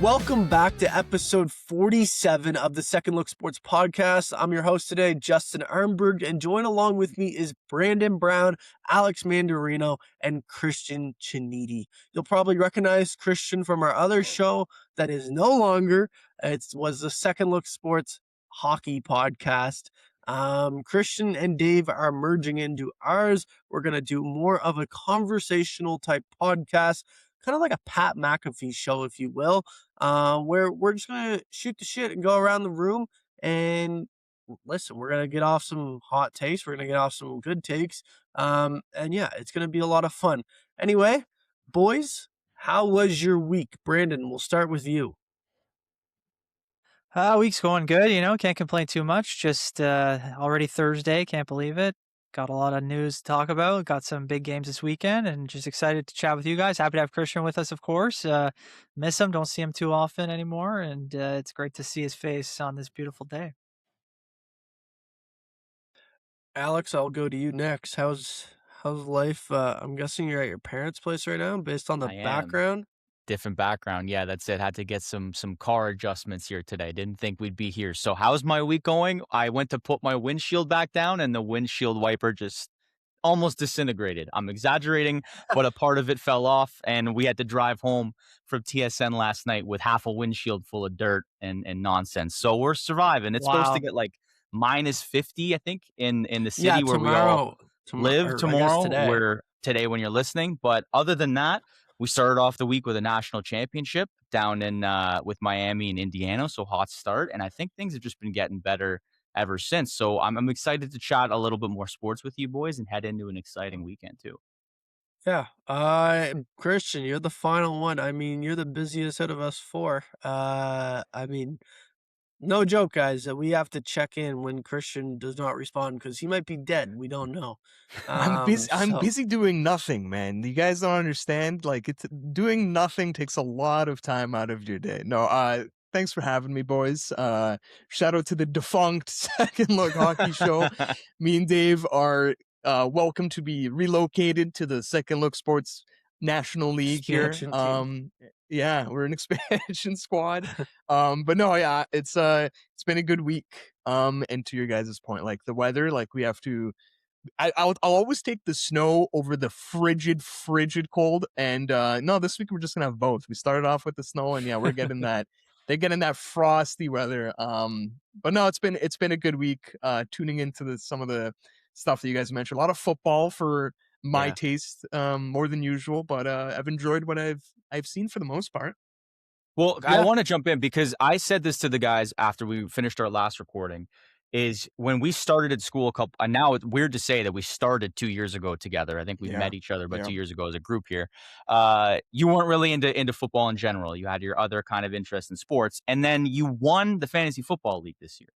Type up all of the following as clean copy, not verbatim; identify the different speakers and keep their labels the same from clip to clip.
Speaker 1: Welcome back to episode 47 of the Second Look Sports Podcast. I'm your host today, Justin Aenburg, and join along with me is Brandon Brown, Alex Mandarino, and Cristian Ceniti. You'll probably recognize Cristian from our other show that is no longer. It was the Second Look Sports Hockey Podcast. Cristian and Dave are merging into ours. We're going to do more of a conversational type podcast, kind of like a Pat McAfee show, if you will, where we're just going to shoot the shit and go around the room and listen. We're going to get off some hot takes. We're going to get off some good takes. And yeah, it's going to be a lot of fun. Anyway, boys, how was your week? Brandon, we'll start with you.
Speaker 2: Week's going good, can't complain too much. Just already Thursday, can't believe it. Got a lot of news to talk about. Got some big games this weekend and just excited to chat with you guys. Happy to have Cristian with us, of course. Miss him, don't see him too often anymore, and it's great to see his face on this beautiful day.
Speaker 1: Alex, I'll go to you next. How's life? I'm guessing you're at your parents' place right now based on the background.
Speaker 3: Different background. Yeah, that's it. Had to get some car adjustments here today. Didn't think we'd be here. So how's my week going? I went to put my windshield back down and the windshield wiper just almost disintegrated. I'm exaggerating, but a part of it fell off and we had to drive home from TSN last night with half a windshield full of dirt and nonsense. So we're surviving. It's supposed to get like minus 50, I think, in the city where we all live tomorrow. Today when you're listening. But other than that, we started off the week with a national championship down in with Miami and Indiana, so hot start. And I think things have just been getting better ever since. So I'm excited to chat a little bit more sports with you boys and head into an exciting weekend too.
Speaker 1: Yeah, Cristian, you're the final one. I mean, you're the busiest out of us four. I mean, no joke, guys. We have to check in when Cristian does not respond because he might be dead. We don't know.
Speaker 4: I'm busy doing nothing, man. You guys don't understand. Like, it's doing nothing takes a lot of time out of your day. No, thanks for having me, boys. Shout out to the defunct Second Look Hockey Show. Me and Dave are welcome to be relocated to the Second Look Sports National League here. Yeah, we're an expansion squad. But no, yeah, it's been a good week. And to your guys' point, like the weather, like we have to. I'll always take the snow over the frigid cold. And no, this week we're just gonna have both. We started off with the snow, and yeah, we're getting that. They're getting that frosty weather. But no, it's been a good week. Tuning into some of the stuff that you guys mentioned. A lot of football for my taste, more than usual. But I've enjoyed what I've seen for the most part.
Speaker 3: Well, I want to jump in because I said this to the guys after we finished our last recording. Is when we started at school and now it's weird to say that we started 2 years ago together. I think we met each other about 2 years ago as a group here. You weren't really into football in general. You had your other kind of interest in sports, and then you won the fantasy football league this year.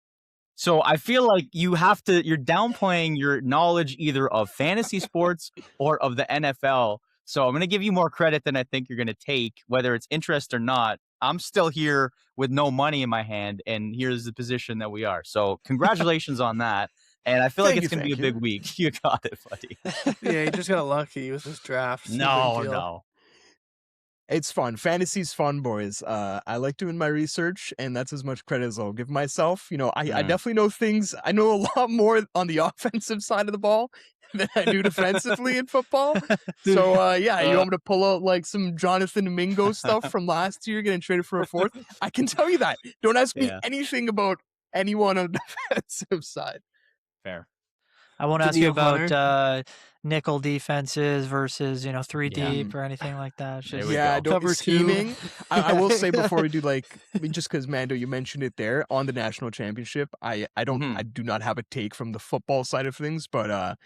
Speaker 3: So I feel like you're downplaying your knowledge either of fantasy sports or of the NFL. So I'm going to give you more credit than I think you're going to take, whether it's interest or not. I'm still here with no money in my hand, and here's the position that we are. So congratulations on that. And I feel like it's going to be a big week. You got it, buddy.
Speaker 1: Yeah, he just got lucky with his draft.
Speaker 3: No.
Speaker 4: It's fun. Fantasy's fun, boys. I like doing my research, and that's as much credit as I'll give myself. I definitely know things. I know a lot more on the offensive side of the ball than I do defensively in football. So, you want me to pull out like some Jonathan Mingo stuff from last year, getting traded for a fourth? I can tell you that. Don't ask me anything about anyone on the defensive side.
Speaker 3: Fair.
Speaker 2: I won't ask you about nickel defenses versus, 3 deep or anything like that.
Speaker 4: Don't cover scheming. I will say before we do just because Mando, you mentioned it there on the national championship. I do not have a take from the football side of things, but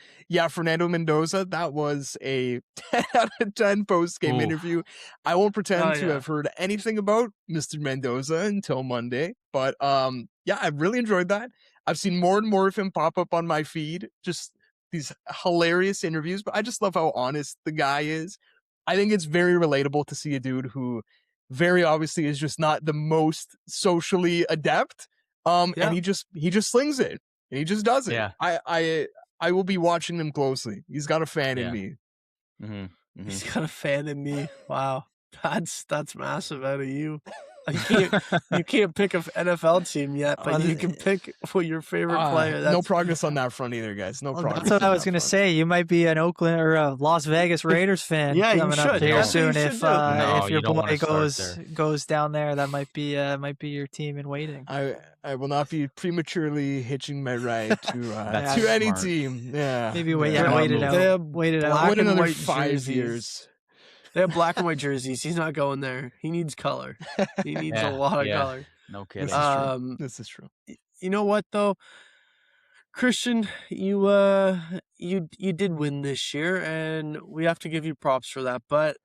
Speaker 4: Fernando Mendoza, that was a 10 out of 10 post-game interview. I won't pretend to have heard anything about Mr. Mendoza until Monday, but I really enjoyed that. I've seen more and more of him pop up on my feed, just these hilarious interviews, but I just love how honest the guy is. I think it's very relatable to see a dude who very obviously is just not the most socially adept. And he just slings it and he just does it.
Speaker 3: Yeah.
Speaker 4: I will be watching him closely. He's got a fan in me.
Speaker 1: Mm-hmm. Mm-hmm. He's got a fan in me. Wow. That's massive out of you. You can't pick an NFL team yet, but you can pick what your favorite player.
Speaker 4: No progress on that front either, guys. No progress.
Speaker 2: That's what I was going to say. You might be an Oakland or a Las Vegas Raiders fan coming up here soon. If your boy goes down there, that might be your team in waiting.
Speaker 4: I will not be prematurely hitching my ride to any team. Yeah,
Speaker 2: maybe wait it out. Wait it out.
Speaker 4: Wait another 5 years.
Speaker 1: They have black and white jerseys. He's not going there. He needs color. He needs a lot of color.
Speaker 3: No kidding.
Speaker 4: This is true.
Speaker 1: You know what though, Cristian, you did win this year, and we have to give you props for that. But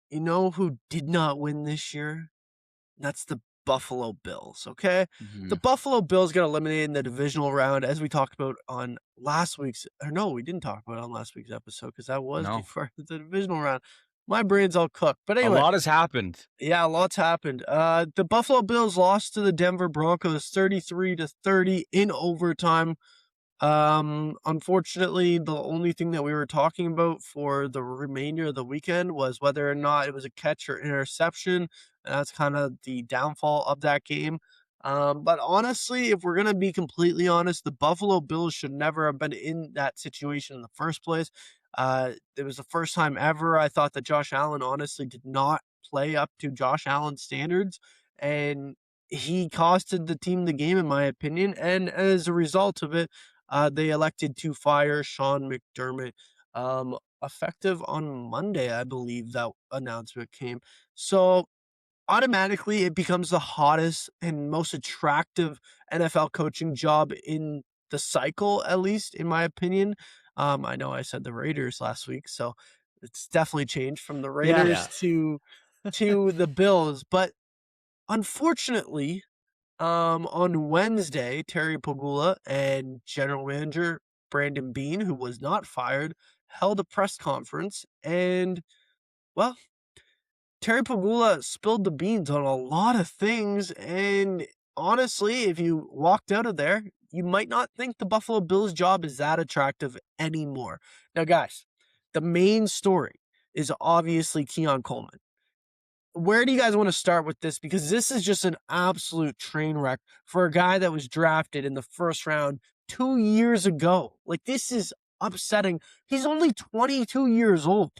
Speaker 1: you know who did not win this year? That's the Buffalo Bills. Okay, the Buffalo Bills got eliminated in the divisional round, as we talked about on last week's. Or no, we didn't talk about it on last week's episode because that was before the divisional round. My brain's all cooked. But anyway.
Speaker 3: A lot has happened.
Speaker 1: Yeah, a lot's happened. The Buffalo Bills lost to the Denver Broncos 33-30 in overtime. Unfortunately, the only thing that we were talking about for the remainder of the weekend was whether or not it was a catch or interception. And that's kind of the downfall of that game. But honestly, if we're going to be completely honest, the Buffalo Bills should never have been in that situation in the first place. It was the first time ever I thought that Josh Allen honestly did not play up to Josh Allen's standards, and he costed the team the game, in my opinion. And as a result of it, they elected to fire Sean McDermott, effective on Monday, I believe that announcement came. So automatically it becomes the hottest and most attractive NFL coaching job in the cycle, at least in my opinion. I know I said the Raiders last week, so it's definitely changed from the Raiders to the Bills. But unfortunately, on Wednesday, Terry Pegula and general manager Brandon Beane, who was not fired, held a press conference, and well, Terry Pegula spilled the beans on a lot of things, and honestly, if you walked out of there, you might not think the Buffalo Bills job is that attractive anymore. Now, guys, the main story is obviously Keon Coleman. Where do you guys want to start with this? Because this is just an absolute train wreck for a guy that was drafted in the first round 2 years ago. Like, this is upsetting. He's only 22 years old.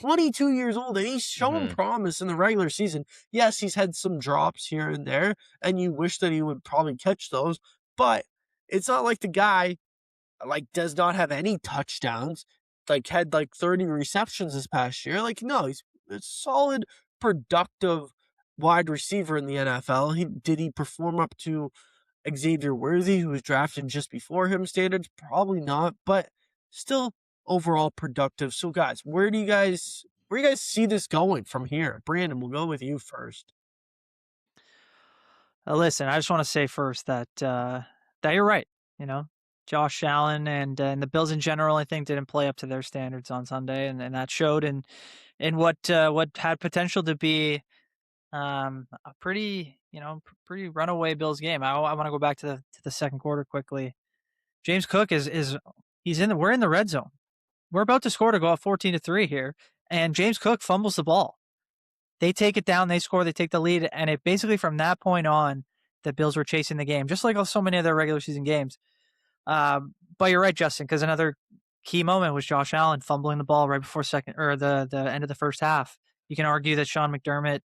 Speaker 1: 22 years old, and he's shown promise in the regular season. Yes, he's had some drops here and there, and you wish that he would probably catch those, but it's not like the guy does not have any touchdowns, had 30 receptions this past year. No, he's a solid, productive wide receiver in the NFL. Did he perform up to Xavier Worthy, who was drafted just before him standards? Probably not, but still overall productive. So guys, where do you guys see this going from here? Brandon, we'll go with you first.
Speaker 2: Listen, I just want to say first that you're right. Josh Allen and the Bills in general, I think, didn't play up to their standards on Sunday, and that showed in what had potential to be a pretty runaway Bills game. I want to go back to the second quarter quickly. James Cook we're in the red zone. We're about to score to go up 14-3 here, and James Cook fumbles the ball. They take it down, they score, they take the lead, and it basically from that point on, the Bills were chasing the game, just like so many other regular season games. But you're right, Justin, because another key moment was Josh Allen fumbling the ball right before the end of the first half. You can argue that Sean McDermott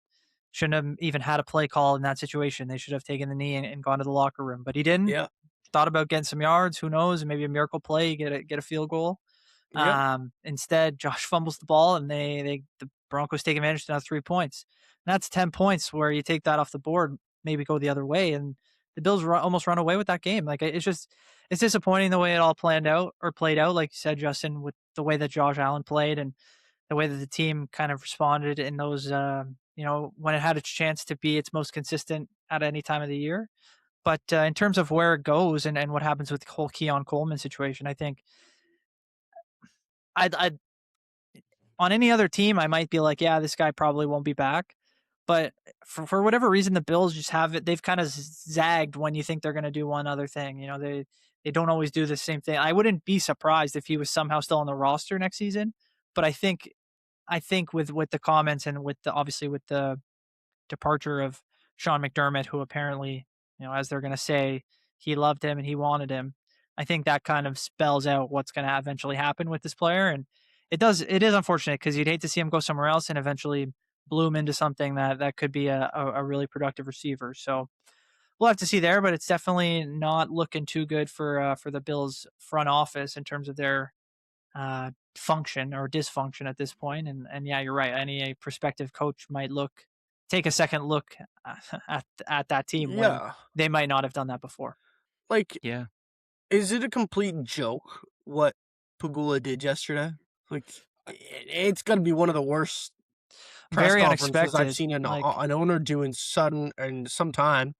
Speaker 2: shouldn't have even had a play call in that situation. They should have taken the knee and gone to the locker room, but he didn't.
Speaker 1: Yeah.
Speaker 2: Thought about getting some yards. Who knows? Maybe a miracle play, you get a field goal. Yep. Instead, Josh fumbles the ball, and the Broncos take advantage to now 3 points. And that's 10 points where you take that off the board, maybe go the other way, and the Bills almost run away with that game. It's disappointing the way it all played out, like you said, Justin, with the way that Josh Allen played and the way that the team kind of responded in those, when it had its chance to be its most consistent at any time of the year. But in terms of where it goes and what happens with the whole Keon Coleman situation, I think I'd on any other team, I might be like, yeah, this guy probably won't be back. But for whatever reason, the Bills just have it. They've kind of zagged when you think they're going to do one other thing. They don't always do the same thing. I wouldn't be surprised if he was somehow still on the roster next season. But I think with the comments and obviously with the departure of Sean McDermott, who apparently, as they're going to say, he loved him and he wanted him. I think that kind of spells out what's going to eventually happen with this player. And it is unfortunate because you'd hate to see him go somewhere else and eventually bloom into something that could be a really productive receiver. So we'll have to see there, but it's definitely not looking too good for the Bills front office in terms of their function or dysfunction at this point. And yeah, you're right. Any prospective coach might take a second look at that team when they might not have done that before.
Speaker 1: Like,
Speaker 3: yeah,
Speaker 1: is it a complete joke what Pegula did yesterday? Like, it's going to be one of the worst press
Speaker 2: Very
Speaker 1: conferences
Speaker 2: unexpected.
Speaker 1: I've seen an owner do in some time.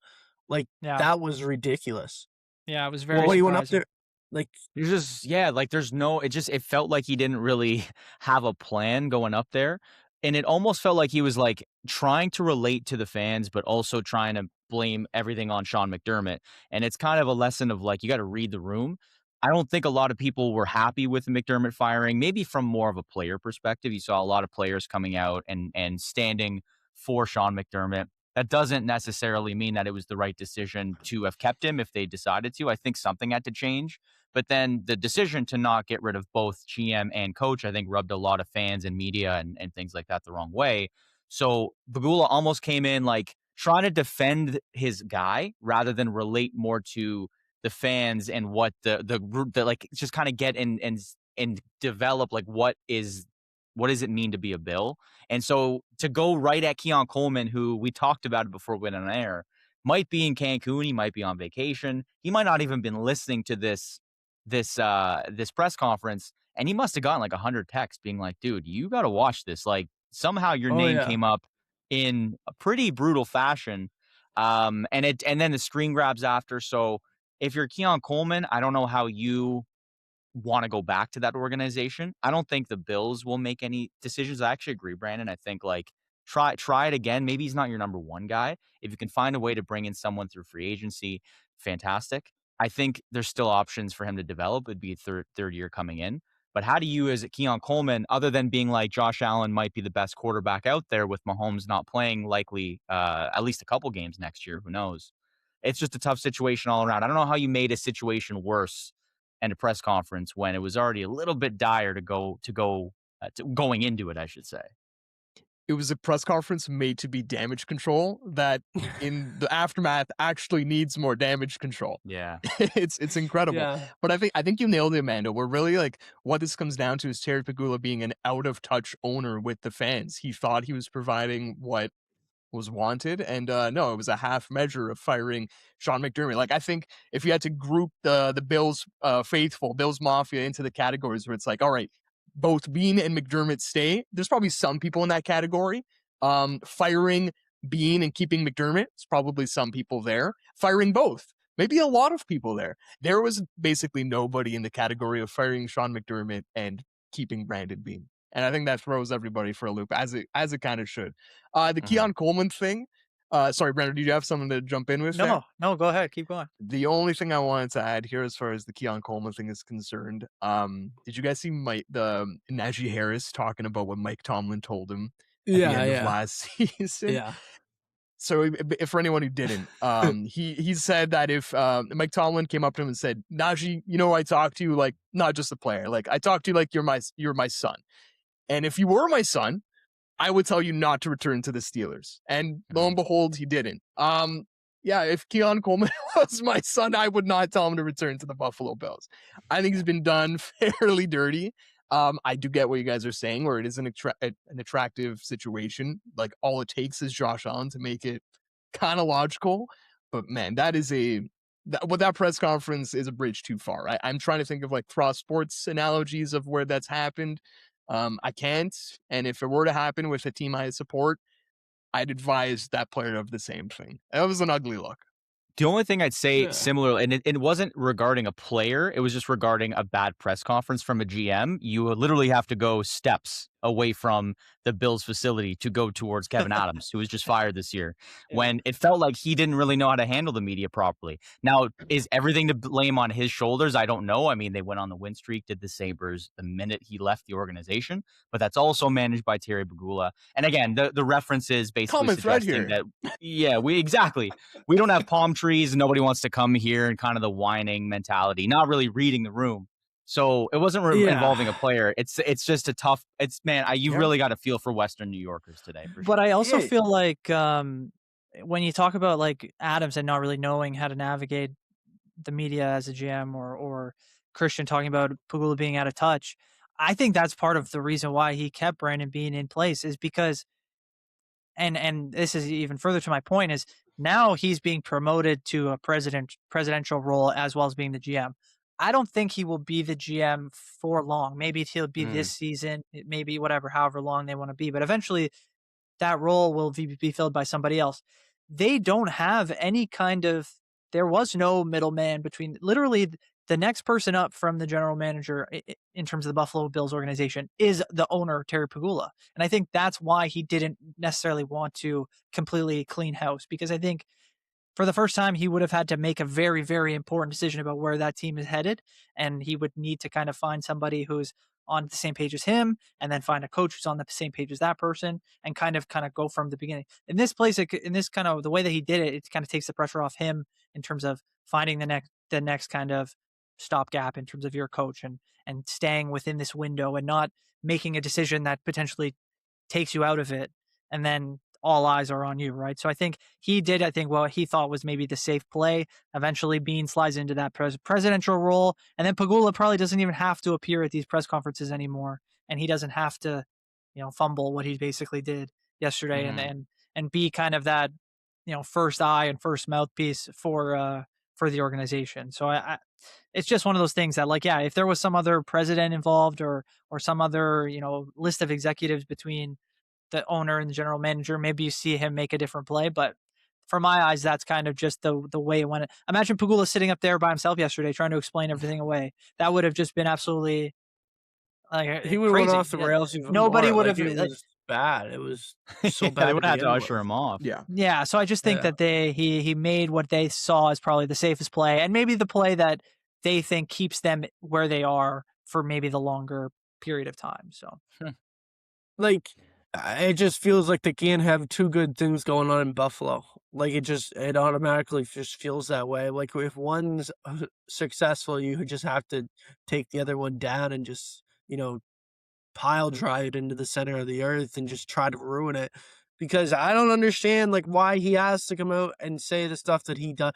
Speaker 1: Like, that was ridiculous.
Speaker 2: Yeah, it was very
Speaker 1: surprising. He
Speaker 2: went
Speaker 1: up there, like,
Speaker 3: you're just there's no. It felt like he didn't really have a plan going up there, and it almost felt like he was like trying to relate to the fans, but also trying to blame everything on Sean McDermott. And it's kind of a lesson of like you got to read the room. I don't think a lot of people were happy with the McDermott firing. Maybe from more of a player perspective, you saw a lot of players coming out and standing for Sean McDermott. That doesn't necessarily mean that it was the right decision to have kept him if they decided to. I think something had to change. But then the decision to not get rid of both GM and coach, I think, rubbed a lot of fans and media and things like that the wrong way. So Pegula almost came in like trying to defend his guy rather than relate more to the fans and what the like just kind of get and develop like what does it mean to be a Bill? And so to go right at Keon Coleman, who we talked about it before we went on air, might be in Cancun, he might be on vacation, he might not even been listening to this press conference, and he must have gotten like 100 texts being like, dude, you got to watch this. Like somehow your name came up in a pretty brutal fashion. And then the screen grabs after. So if you're Keon Coleman, I don't know how you want to go back to that organization. I don't think the Bills will make any decisions. I actually agree, Brandon. I think like try it again. Maybe he's not your number one guy. If you can find a way to bring in someone through free agency, fantastic. I think there's still options for him to develop. It'd be third year coming in. But how do you, as a Keon Coleman, other than being like Josh Allen might be the best quarterback out there with Mahomes not playing likely at least a couple games next year, who knows? It's just a tough situation all around. I don't know how you made a situation worse and a press conference when it was already a little bit dire going into it, I should say.
Speaker 4: It was a press conference made to be damage control that in the aftermath actually needs more damage control.
Speaker 3: Yeah.
Speaker 4: It's incredible.
Speaker 1: Yeah.
Speaker 4: But I think you nailed it, Amanda. We're really like what this comes down to is Terry Pegula being an out of touch owner with the fans. He thought he was providing what was wanted, and no, it was a half measure of firing Sean McDermott. Like I think if you had to group the Bills faithful, Bills Mafia into the categories where it's like, all right, both Bean and McDermott stay, there's probably some people in that category. Firing Bean and keeping McDermott, it's probably some people there. Firing both, maybe a lot of people there. There was basically nobody in the category of firing Sean McDermott and keeping Brandon Bean. And I think that throws everybody for a loop, as it kind of should. The Keon Coleman thing. Sorry, Brandon, did you have something to jump in with?
Speaker 2: No, go ahead, keep going.
Speaker 4: The only thing I wanted to add here, as far as the Keon Coleman thing is concerned, did you guys see Najee Harris talking about what Mike Tomlin told him at the end of last season?
Speaker 1: Yeah.
Speaker 4: So, if for anyone who didn't, he said that if Mike Tomlin came up to him and said, Najee, I talked to you like not just a player, like I talked to you like you're my son. And if you were my son, I would tell you not to return to the Steelers. And lo and behold, he didn't. Yeah, if Keon Coleman was my son, I would not tell him to return to the Buffalo Bills. I think he's been done fairly dirty. I do get what you guys are saying, where it is an attractive situation. Like all it takes is Josh Allen to make it kind of logical. But man, that press conference is a bridge too far. I'm trying to think of like cross sports analogies of where that's happened. I can't. And if it were to happen with a team I support, I'd advise that player of the same thing. That was an ugly look.
Speaker 3: The only thing I'd say similar, and it wasn't regarding a player, it was just regarding a bad press conference from a GM. You literally have to go steps away from the Bills facility to go towards Kevin Adams, who was just fired this year, when it felt like he didn't really know how to handle the media properly. Now, is everything to blame on his shoulders? I don't know. I mean, they went on the win streak, did the Sabres the minute he left the organization, but that's also managed by Terry Pegula. And again, the reference is basically suggesting that, we don't have palm trees. Nobody wants to come here, and kind of the whining mentality, not really reading the room. So it wasn't involving a player. It's just a tough. You really got to feel for Western New Yorkers today. For sure.
Speaker 2: But I also feel like when you talk about like Adams and not really knowing how to navigate the media as a GM, or Cristian talking about Pegula being out of touch, I think that's part of the reason why he kept Brandon Beane in place, is because, and this is even further to my point, is now he's being promoted to a presidential role as well as being the GM. I don't think he will be the GM for long. Maybe he'll be this season, maybe however long they want to be. But eventually that role will be filled by somebody else. They don't have any kind of, there was no middleman between, literally the next person up from the general manager in terms of the Buffalo Bills organization is the owner, Terry Pegula. And I think that's why he didn't necessarily want to completely clean house, because I think for the first time, he would have had to make a very, very important decision about where that team is headed. And he would need to kind of find somebody who's on the same page as him, and then find a coach who's on the same page as that person, and kind of go from the beginning. In this place, in this kind of the way that he did it, it kind of takes the pressure off him in terms of finding the next kind of stopgap in terms of your coach, and staying within this window and not making a decision that potentially takes you out of it. And then all eyes are on you, right? So I think he did, what he thought was maybe the safe play. Eventually, Beane slides into that presidential role, and then Pegula probably doesn't even have to appear at these press conferences anymore, and he doesn't have to, fumble what he basically did yesterday, and be kind of that, first eye and first mouthpiece for the organization. So it's just one of those things that, like, if there was some other president involved, or some other, list of executives between the owner and the general manager, maybe you see him make a different play. But for my eyes, that's kind of just the way it went. Imagine Pegula sitting up there by himself yesterday trying to explain everything away. That would have just been absolutely
Speaker 1: he would have went off the rails.
Speaker 2: Nobody would have.
Speaker 1: It was bad. It was so bad.
Speaker 3: They would have had to usher him off.
Speaker 2: Yeah. So I just think that he made what they saw as probably the safest play, and maybe the play that they think keeps them where they are for maybe the longer period of time. So,
Speaker 1: it just feels like they can't have two good things going on in Buffalo. Like, it automatically just feels that way. Like, if one's successful, you just have to take the other one down and just, pile drive it into the center of the earth and just try to ruin it. Because I don't understand, why he has to come out and say the stuff that he does.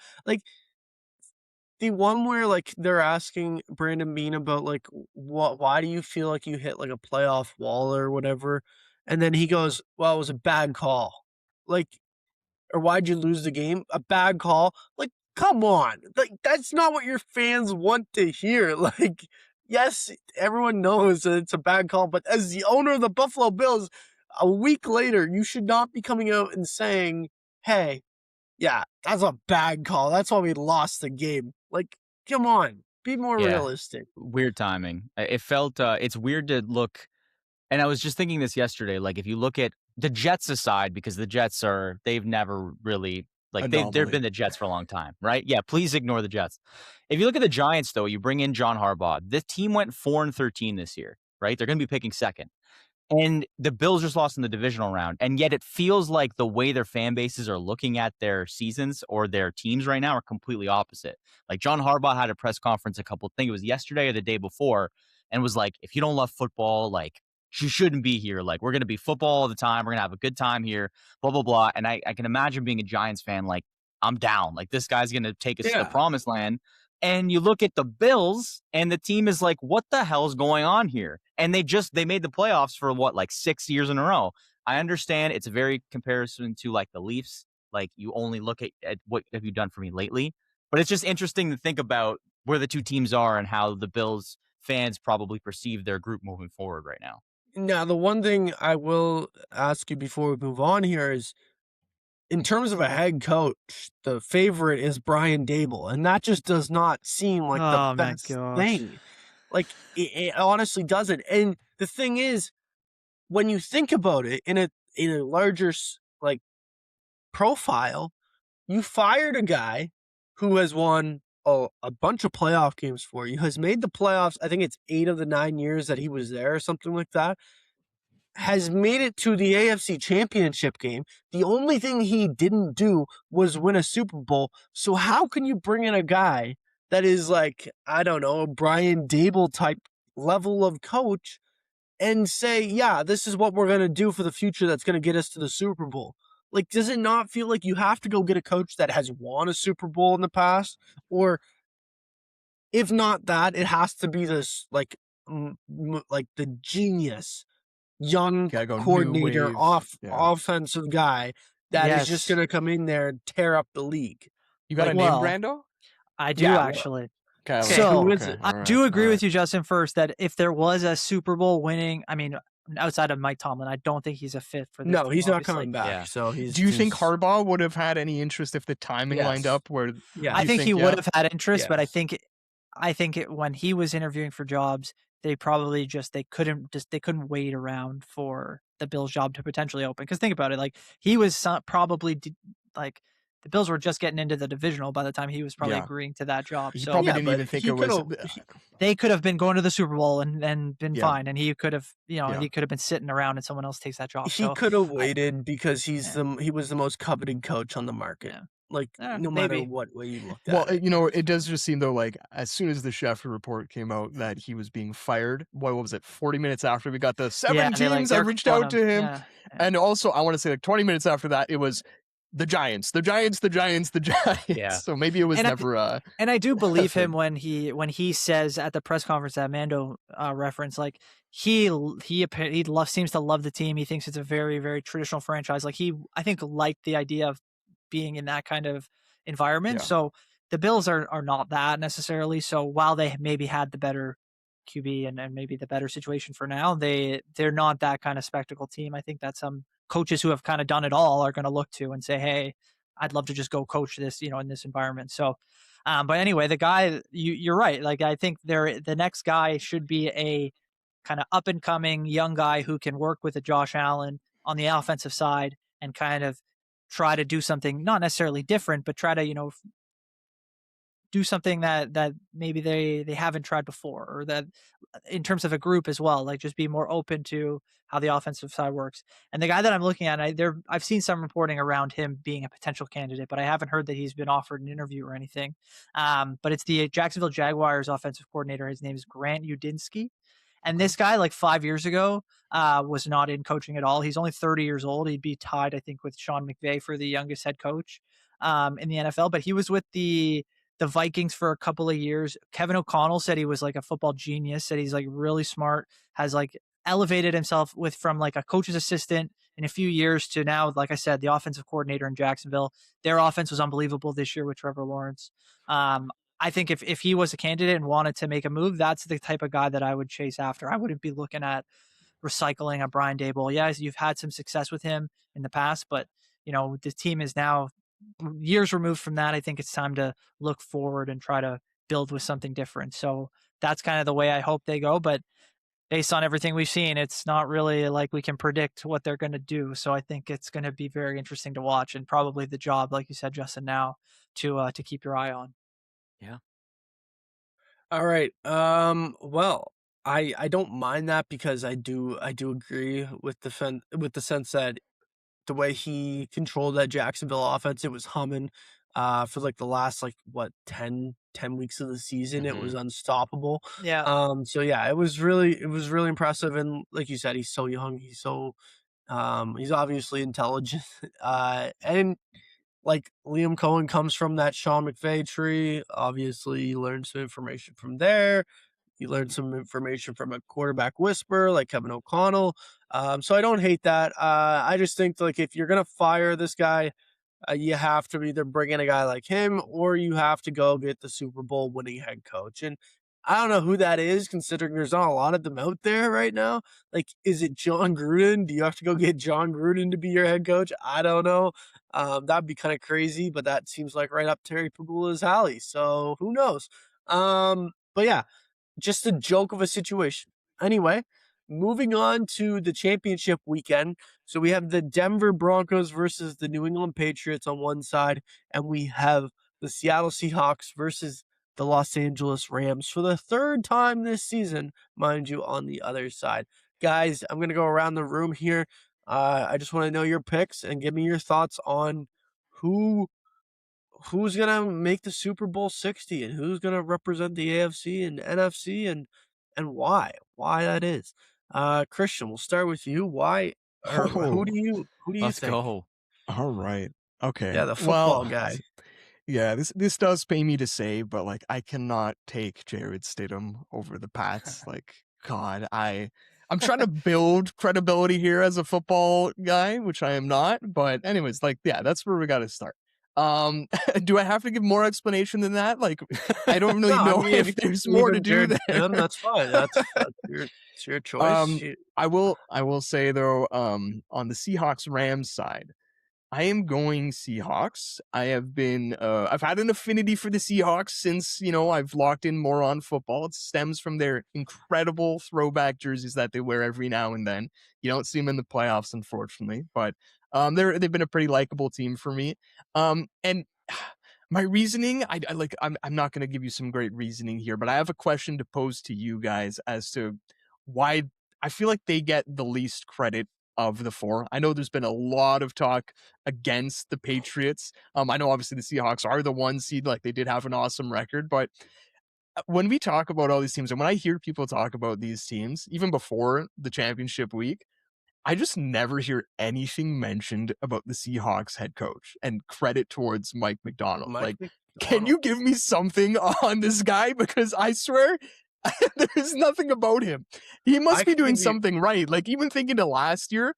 Speaker 1: The one where, they're asking Brandon Beane about, why do you feel like you hit, a playoff wall or whatever? And then he goes, well, it was a bad call. Or why'd you lose the game? A bad call? Come on. That's not what your fans want to hear. Yes, everyone knows that it's a bad call, but as the owner of the Buffalo Bills, a week later, you should not be coming out and saying, hey, yeah, that's a bad call. That's why we lost the game. Come on. Be more realistic.
Speaker 3: Weird timing. It felt, it's weird to look. And I was just thinking this yesterday, if you look at the Jets aside, because the Jets they've never really, they've been the Jets for a long time, right? Yeah, please ignore the Jets. If you look at the Giants, though, you bring in John Harbaugh. This team went 4-13 this year, right? They're going to be picking second. And the Bills just lost in the divisional round. And yet it feels like the way their fan bases are looking at their seasons or their teams right now are completely opposite. John Harbaugh had a press conference I think it was yesterday or the day before, and was like, if you don't love football, you shouldn't be here. We're going to be football all the time. We're going to have a good time here, blah, blah, blah. And I can imagine being a Giants fan, I'm down. This guy's going to take us to the promised land. And you look at the Bills, and the team is like, what the hell's going on here? And they made the playoffs for 6 years in a row. I understand it's a very comparison to the Leafs. You only look at what have you done for me lately. But it's just interesting to think about where the two teams are and how the Bills fans probably perceive their group moving forward right now.
Speaker 1: Now, the one thing I will ask you before we move on here is, in terms of a head coach, the favorite is Brian Daboll, and that just does not seem like the best thing. It honestly doesn't. And the thing is, when you think about it in a larger like profile, you fired a guy who has won a bunch of playoff games for you, has made the playoffs. I think it's 8 of the 9 years that he was there or something like that. Has made it to the AFC Championship game. The only thing he didn't do was win a Super Bowl. So how can you bring in a guy that is like, I don't know, a Brian Dable type level of coach and say, yeah, this is what we're going to do for the future that's going to get us to the Super Bowl? Like, does it not feel like you have to go get a coach that has won a Super Bowl in the past? Or if not that, it has to be this like the genius young coordinator, offensive guy that is just going to come in there and tear up the league.
Speaker 4: You got a name, Brando?
Speaker 2: I do actually.
Speaker 4: Okay,
Speaker 2: so
Speaker 1: who is it?
Speaker 2: I do agree with you, Justin, first, that if there was a Super Bowl winning, I mean, outside of Mike Tomlin, I don't think he's a fit for this team,
Speaker 1: he's not
Speaker 2: obviously.
Speaker 1: coming back. Yeah. So
Speaker 4: do you think Harbaugh would have had any interest if the timing lined up? Where
Speaker 2: I think he would have had interest, but I think when he was interviewing for jobs, they probably they couldn't wait around for the Bills job to potentially open. Because think about it, like he was probably like the Bills were just getting into the divisional by the time he was probably agreeing to that job.
Speaker 4: He
Speaker 2: so
Speaker 4: probably didn't even think it was.
Speaker 2: They could have been going to the Super Bowl and been fine, and he could have, he could have been sitting around and someone else takes that job.
Speaker 1: He could have waited because he was the most coveted coach on the market. Yeah. Like, no matter what way you look at it.
Speaker 4: Well, it does just seem, though, like, as soon as the Schefter report came out that he was being fired, what was it, 40 minutes after we got the 7 teams that reached out to him? Yeah. And also, I want to say, like, 20 minutes after that, it was the Giants. Yeah. So maybe it was never...
Speaker 2: and I do believe him when he says at the press conference that Mando referenced, like, he seems to love the team. He thinks it's a very, very traditional franchise. Like, I think, liked the idea of being in that kind of environment. So the Bills are not that necessarily. So while they maybe had the better QB and maybe the better situation for now, they're not that kind of spectacle team. I think that some coaches who have kind of done it all are going to look to and say, hey, I'd love to just go coach this, in this environment. So, but anyway, the guy, you're right. Like, I think the next guy should be a kind of up and coming young guy who can work with a Josh Allen on the offensive side and kind of try to do something not necessarily different, but try to, do something that maybe they haven't tried before, or that in terms of a group as well, like just be more open to how the offensive side works. And the guy that I'm looking at, I've seen some reporting around him being a potential candidate, but I haven't heard that he's been offered an interview or anything. But it's the Jacksonville Jaguars offensive coordinator. His name is Grant Udinski. And this guy, like 5 years ago, was not in coaching at all. He's only 30 years old. He'd be tied, I think, with Sean McVay for the youngest head coach in the NFL. But he was with the Vikings for a couple of years. Kevin O'Connell said he was like a football genius, said he's like really smart, has like elevated himself from like a coach's assistant in a few years to now, like I said, the offensive coordinator in Jacksonville. Their offense was unbelievable this year with Trevor Lawrence. I think if he was a candidate and wanted to make a move, that's the type of guy that I would chase after. I wouldn't be looking at recycling a Brian Dable. Yes, you've had some success with him in the past, but the team is now years removed from that. I think it's time to look forward and try to build with something different. So that's kind of the way I hope they go. But based on everything we've seen, it's not really like we can predict what they're going to do. So I think it's going to be very interesting to watch, and probably the job, like you said, Justin, now to keep your eye on.
Speaker 3: Yeah.
Speaker 1: All right. Well, I don't mind that because I do agree with the sense that the way he controlled that Jacksonville offense, it was humming for like the last 10 weeks of the season. It was unstoppable.
Speaker 2: Yeah.
Speaker 1: So yeah, it was really impressive. And like you said, he's so young. He's so he's obviously intelligent. And like Liam Cohen comes from that Sean McVay tree. Obviously, you learned some information from there. You learned some information from a quarterback whisperer like Kevin O'Connell. So I don't hate that. I just think like if you're gonna fire this guy, you have to either bring in a guy like him or you have to go get the Super Bowl winning head coach. And I don't know who that is, considering there's not a lot of them out there right now. Like, is it John Gruden? Do you have to go get John Gruden to be your head coach? I don't know. That'd be kind of crazy, but that seems like right up Terry Pegula's alley. So who knows? But yeah, just a joke of a situation. Anyway, moving on to the championship weekend. So we have the Denver Broncos versus the New England Patriots on one side, and we have the Seattle Seahawks versus the Los Angeles Rams for the third time this season, mind you, on the other side. Guys, I'm going to go around the room here. I just want to know your picks and give me your thoughts on who's going to make the Super Bowl 60 and who's going to represent the AFC and NFC and why that is. Cristian, we'll start with you. Why or who do you
Speaker 3: Let's
Speaker 1: think?
Speaker 3: go.
Speaker 4: All right. Okay.
Speaker 1: Yeah, the football guy.
Speaker 4: Yeah, this does pay me to say, but like I cannot take Jared Stidham over the Pats. Like, God, I'm trying to build credibility here as a football guy, which I am not. But anyways, like, yeah, that's where we got to start. Do I have to give more explanation than that? Like, I don't really know if there's more to do there.
Speaker 1: That's fine. That's your choice.
Speaker 4: I will say though, on the Seahawks Rams side, I am going Seahawks. I have been, I've had an affinity for the Seahawks since, I've locked in more on football. It stems from their incredible throwback jerseys that they wear every now and then. You don't see them in the playoffs, unfortunately, but they've been a pretty likable team for me. And my reasoning, I'm not going to give you some great reasoning here, but I have a question to pose to you guys as to why I feel like they get the least credit of the four. I know there's been a lot of talk against the Patriots. I know obviously the Seahawks are the 1 seed, like they did have an awesome record, but when we talk about all these teams and when I hear people talk about these teams, even before the championship week, I just never hear anything mentioned about the Seahawks head coach and credit towards Mike Macdonald. Can you give me something on this guy? Because I swear there's nothing about him. He must be doing something right. Like, even thinking to last year,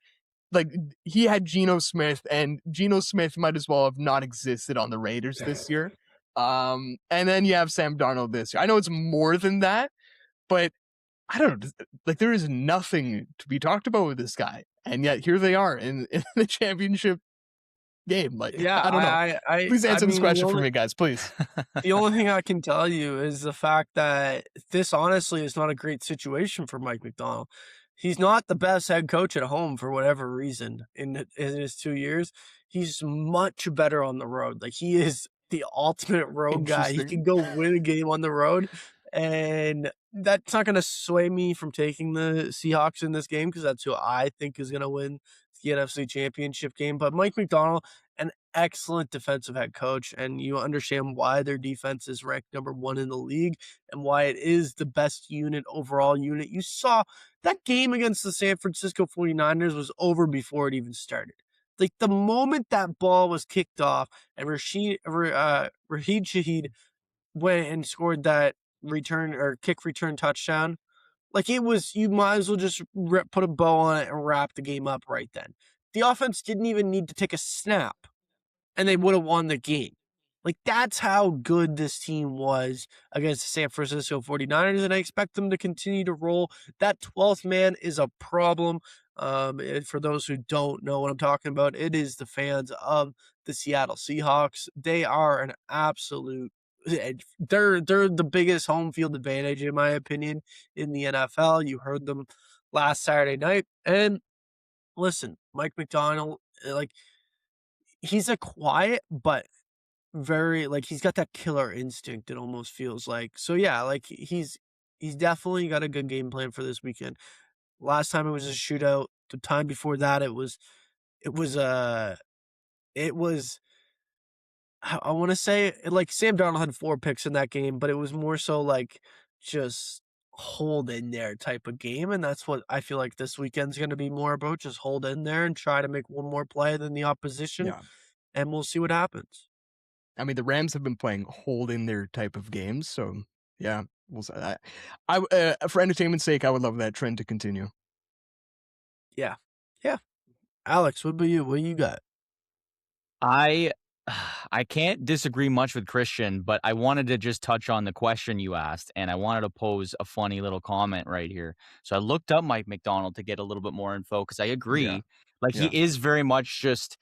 Speaker 4: like, he had Geno Smith, and Geno Smith might as well have not existed on the Raiders this year. And then you have Sam Darnold this year. I know it's more than that, but I don't know. Like, there is nothing to be talked about with this guy. And yet here they are in the championship game. Like, yeah, I don't know. Please answer this question for me, guys, please.
Speaker 1: The only thing I can tell you is the fact that this honestly is not a great situation for Mike Macdonald. He's not the best head coach at home for whatever reason in his 2 years. He's much better on the road. Like, he is the ultimate road guy. He can go win a game on the road. And that's not going to sway me from taking the Seahawks in this game because that's who I think is going to win the NFC Championship game. But Mike Macdonald, an excellent defensive head coach, and you understand why their defense is ranked number 1 in the league and why it is the best overall unit. You saw that game against the San Francisco 49ers was over before it even started. Like, the moment that ball was kicked off and Rashid Shaheed went and scored that kick return touchdown, like, it was, you might as well just put a bow on it and wrap the game up right then. The offense didn't even need to take a snap, and they would have won the game. Like, that's how good this team was against the San Francisco 49ers, and I expect them to continue to roll. That 12th man is a problem. For those who don't know what I'm talking about, it is the fans of the Seattle Seahawks. They are an absolute, they're the biggest home field advantage, in my opinion, in the NFL. You heard them last Saturday night. And listen, Mike Macdonald, like, he's a quiet but very, like, he's got that killer instinct, it almost feels like. So yeah, like, he's definitely got a good game plan for this weekend. Last time it was a shootout. The time before that it was I want to say, like, Sam Darnold had 4 picks in that game, but it was more so like just hold in there type of game. And that's what I feel like this weekend's going to be more about, just hold in there and try to make one more play than the opposition. Yeah. And we'll see what happens.
Speaker 4: I mean, the Rams have been playing hold in their type of games. So yeah, we'll say that. For entertainment's sake, I would love that trend to continue.
Speaker 1: Yeah. Yeah. Alex, what about you? What you got?
Speaker 3: I can't disagree much with Cristian, but I wanted to just touch on the question you asked, and I wanted to pose a funny little comment right here. So I looked up Mike Macdonald to get a little bit more info because I agree. Yeah. Like, he is very much just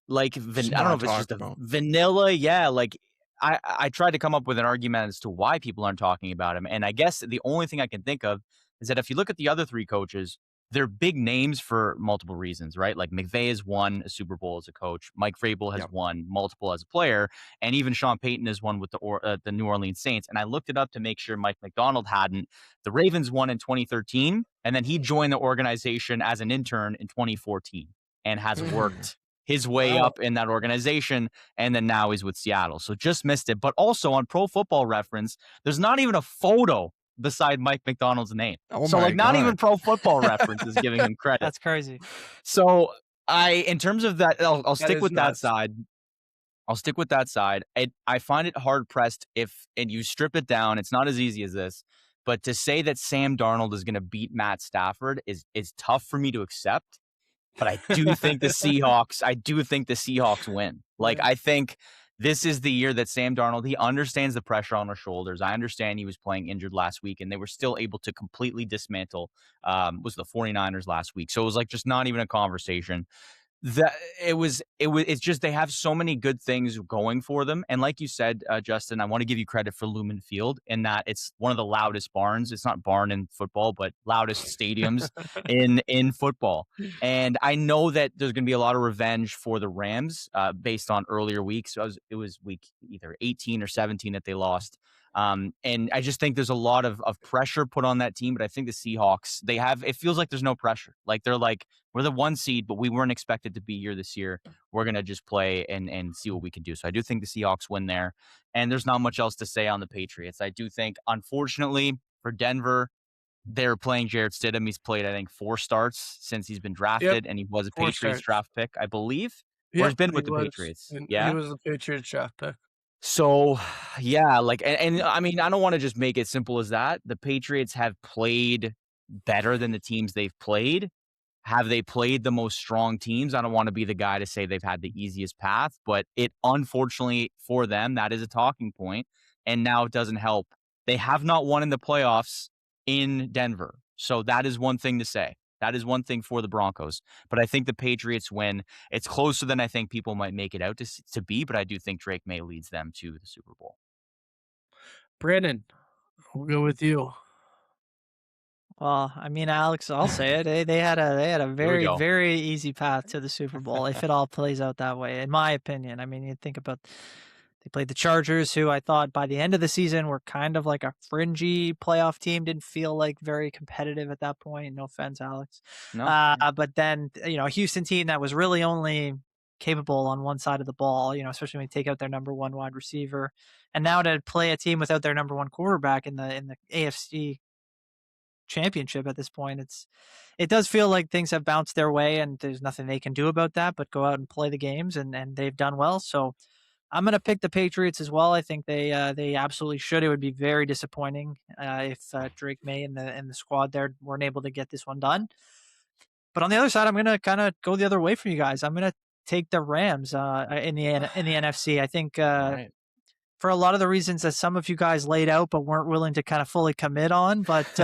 Speaker 3: like, I don't know if it's just a vanilla. Yeah, like, I tried to come up with an argument as to why people aren't talking about him, and I guess the only thing I can think of is that if you look at the other three coaches, they're big names for multiple reasons, right? Like McVay has won a Super Bowl as a coach. Mike Vrabel has won multiple as a player. And even Sean Payton has won with the New Orleans Saints. And I looked it up to make sure Mike McDonald hadn't. The Ravens won in 2013, and then he joined the organization as an intern in 2014 and has worked his way up in that organization. And then now he's with Seattle. So just missed it. But also on Pro Football Reference, there's not even a photo beside Mike McDonald's name. So like not even Pro Football Reference is giving him credit.
Speaker 2: That's crazy.
Speaker 3: So in terms of that, I'll stick with that side. I'll stick with that side. I find it hard pressed and you strip it down. It's not as easy as this, but to say that Sam Darnold is going to beat Matt Stafford is tough for me to accept. But I do think the Seahawks win. Like, I think this is the year that Sam Darnold, he understands the pressure on his shoulders. I understand he was playing injured last week, and they were still able to completely dismantle was the 49ers last week. So it was like just not even a conversation. It's just they have so many good things going for them. And like you said, Justin, I want to give you credit for Lumen Field in that it's one of the loudest barns. It's not barn in football, but loudest stadiums in football. And I know that there's going to be a lot of revenge for the Rams based on earlier weeks. So it was week either 18 or 17 that they lost. And I just think there's a lot of pressure put on that team, but I think the Seahawks, it feels like there's no pressure. Like they're like, we're the 1 seed, but we weren't expected to be here this year. We're going to just play and see what we can do. So I do think the Seahawks win there, and there's not much else to say on the Patriots. I do think, unfortunately for Denver, they're playing Jarrett Stidham. He's played, I think, 4 starts since he's been drafted, and he was a Patriots draft pick, I believe. Or he's been with the Patriots. Yeah,
Speaker 1: he was a Patriots draft pick.
Speaker 3: So, yeah, like, and I mean, I don't want to just make it simple as that. The Patriots have played better than the teams they've played. Have they played the most strong teams? I don't want to be the guy to say they've had the easiest path, but unfortunately for them, that is a talking point. And now it doesn't help. They have not won in the playoffs in Denver. So that is one thing to say. That is one thing for the Broncos. But I think the Patriots win. It's closer than I think people might make it out to be, but I do think Drake May leads them to the Super Bowl.
Speaker 1: Brandon, we'll go with you.
Speaker 2: Well, I mean, Alex, I'll say it. They had a very, very easy path to the Super Bowl if it all plays out that way, in my opinion. I mean, you think about they played the Chargers, who I thought by the end of the season were kind of like a fringy playoff team. Didn't feel like very competitive at that point. No offense, Alex.
Speaker 3: No.
Speaker 2: But then, a Houston team that was really only capable on one side of the ball, especially when you take out their number 1 wide receiver. And now to play a team without their number 1 quarterback in the AFC championship at this point, it does feel like things have bounced their way and there's nothing they can do about that but go out and play the games, and they've done well. So I'm going to pick the Patriots as well. I think they absolutely should. It would be very disappointing if Drake May and the squad there weren't able to get this one done. But on the other side, I'm going to kind of go the other way for you guys. I'm going to take the Rams in the NFC. I think for a lot of the reasons that some of you guys laid out but weren't willing to kind of fully commit on. But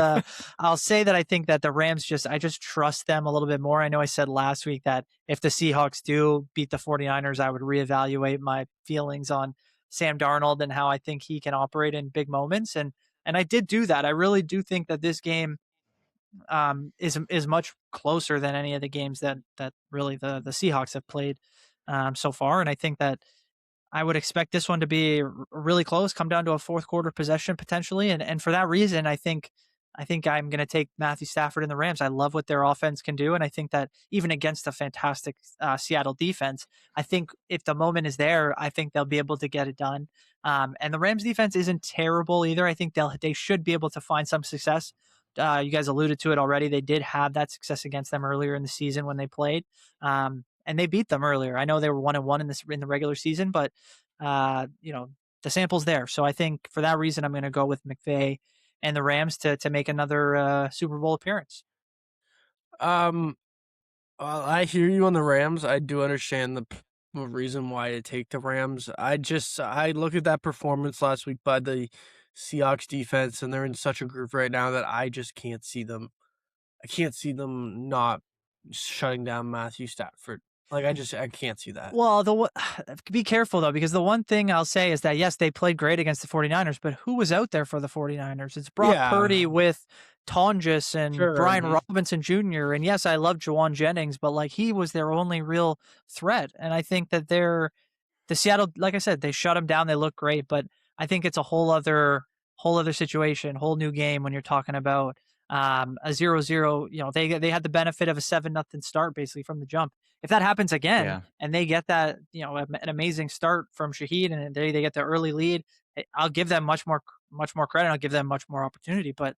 Speaker 2: I'll say that I think that the Rams I just trust them a little bit more. I know I said last week that if the Seahawks do beat the 49ers, I would reevaluate my feelings on Sam Darnold and how I think he can operate in big moments. And I did do that. I really do think that this game is much closer than any of the games that really the Seahawks have played so far. And I think that I would expect this one to be really close, come down to a 4th quarter possession potentially. And for that reason, I think I'm going to take Matthew Stafford and the Rams. I love what their offense can do. And I think that even against a fantastic Seattle defense, I think if the moment is there, I think they'll be able to get it done. And the Rams defense isn't terrible either. I think they should be able to find some success. You guys alluded to it already. They did have that success against them earlier in the season when they played. And they beat them earlier. I know they were 1-1 in the regular season, but the sample's there. So I think for that reason, I'm going to go with McVay and the Rams to make another Super Bowl appearance.
Speaker 1: Well, I hear you on the Rams. I do understand the reason why to take the Rams. I look at that performance last week by the Seahawks defense, and they're in such a groove right now that I just can't see them. I can't see them not shutting down Matthew Stafford. Like, I can't see that.
Speaker 2: Well, be careful, though, because the one thing I'll say is that, yes, they played great against the 49ers, but who was out there for the 49ers? It's Brock Purdy with Tonjes and
Speaker 1: Sure,
Speaker 2: Brian Robinson Jr. And yes, I love Juwan Jennings, but like he was their only real threat. And I think that the Seattle, like I said, they shut them down. They look great, but I think it's a whole other situation, whole new game when you're talking about a 0-0. You know, they had the benefit of a 7-0 start basically from the jump. If that happens again and they get that, you know, an amazing start from Shahid and they get the early lead, I'll give them much more credit. I'll give them much more opportunity. But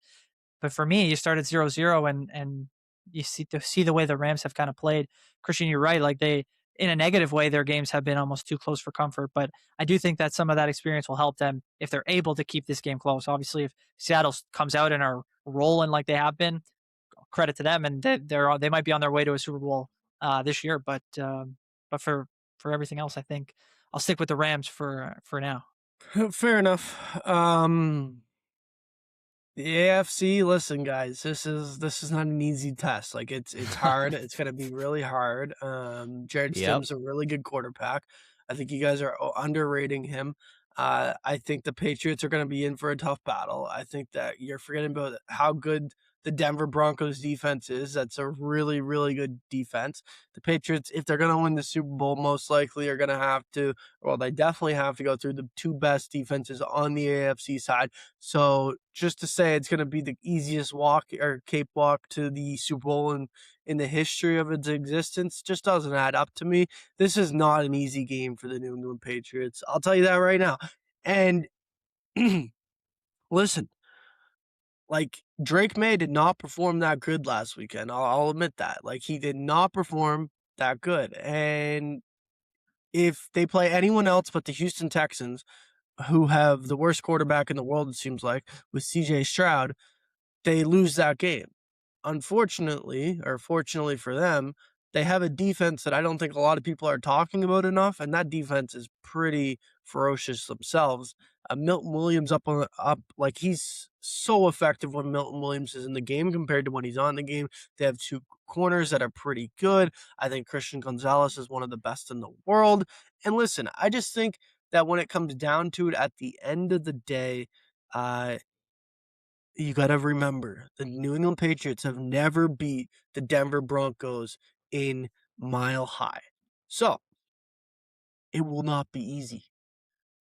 Speaker 2: for me, you started 0-0 and you see the way the Rams have kind of played. Cristian, you're right. Like they, in a negative way, their games have been almost too close for comfort. But I do think that some of that experience will help them if they're able to keep this game close. Obviously, if Seattle comes out and are rolling like they have been, credit to them, and they might be on their way to a Super Bowl this year. But for everything else, I think I'll stick with the Rams for now.
Speaker 1: Fair enough. The AFC, listen, guys, this is not an easy test. Like it's hard. It's gonna be really hard. Jared Stidham's a really good quarterback. I think you guys are underrating him. I think the Patriots are gonna be in for a tough battle. I think that you're forgetting about how good the Denver Broncos defense is. That's a really, really good defense. The Patriots, if they're going to win the Super Bowl, most likely are going to have to, well, they definitely have to go through the two best defenses on the AFC side. So just to say it's going to be the easiest walk or cakewalk to the Super Bowl in the history of its existence just doesn't add up to me. This is not an easy game for the New England Patriots. I'll tell you that right now. And listen, like Drake May did not perform that good last weekend. I'll admit that. Like he did not perform that good. And if they play anyone else but the Houston Texans, who have the worst quarterback in the world, it seems like, with CJ Stroud, they lose that game. Unfortunately, or fortunately for them, they have a defense that I don't think a lot of people are talking about enough, and that defense is pretty ferocious themselves. Milton Williams up, like he's so effective when Milton Williams is in the game compared to when he's on the game. They have two corners that are pretty good. I think Christian Gonzalez is one of the best in the world. And listen, I just think that when it comes down to it, at the end of the day, you got to remember the New England Patriots have never beat the Denver Broncos in Mile High. So it will not be easy.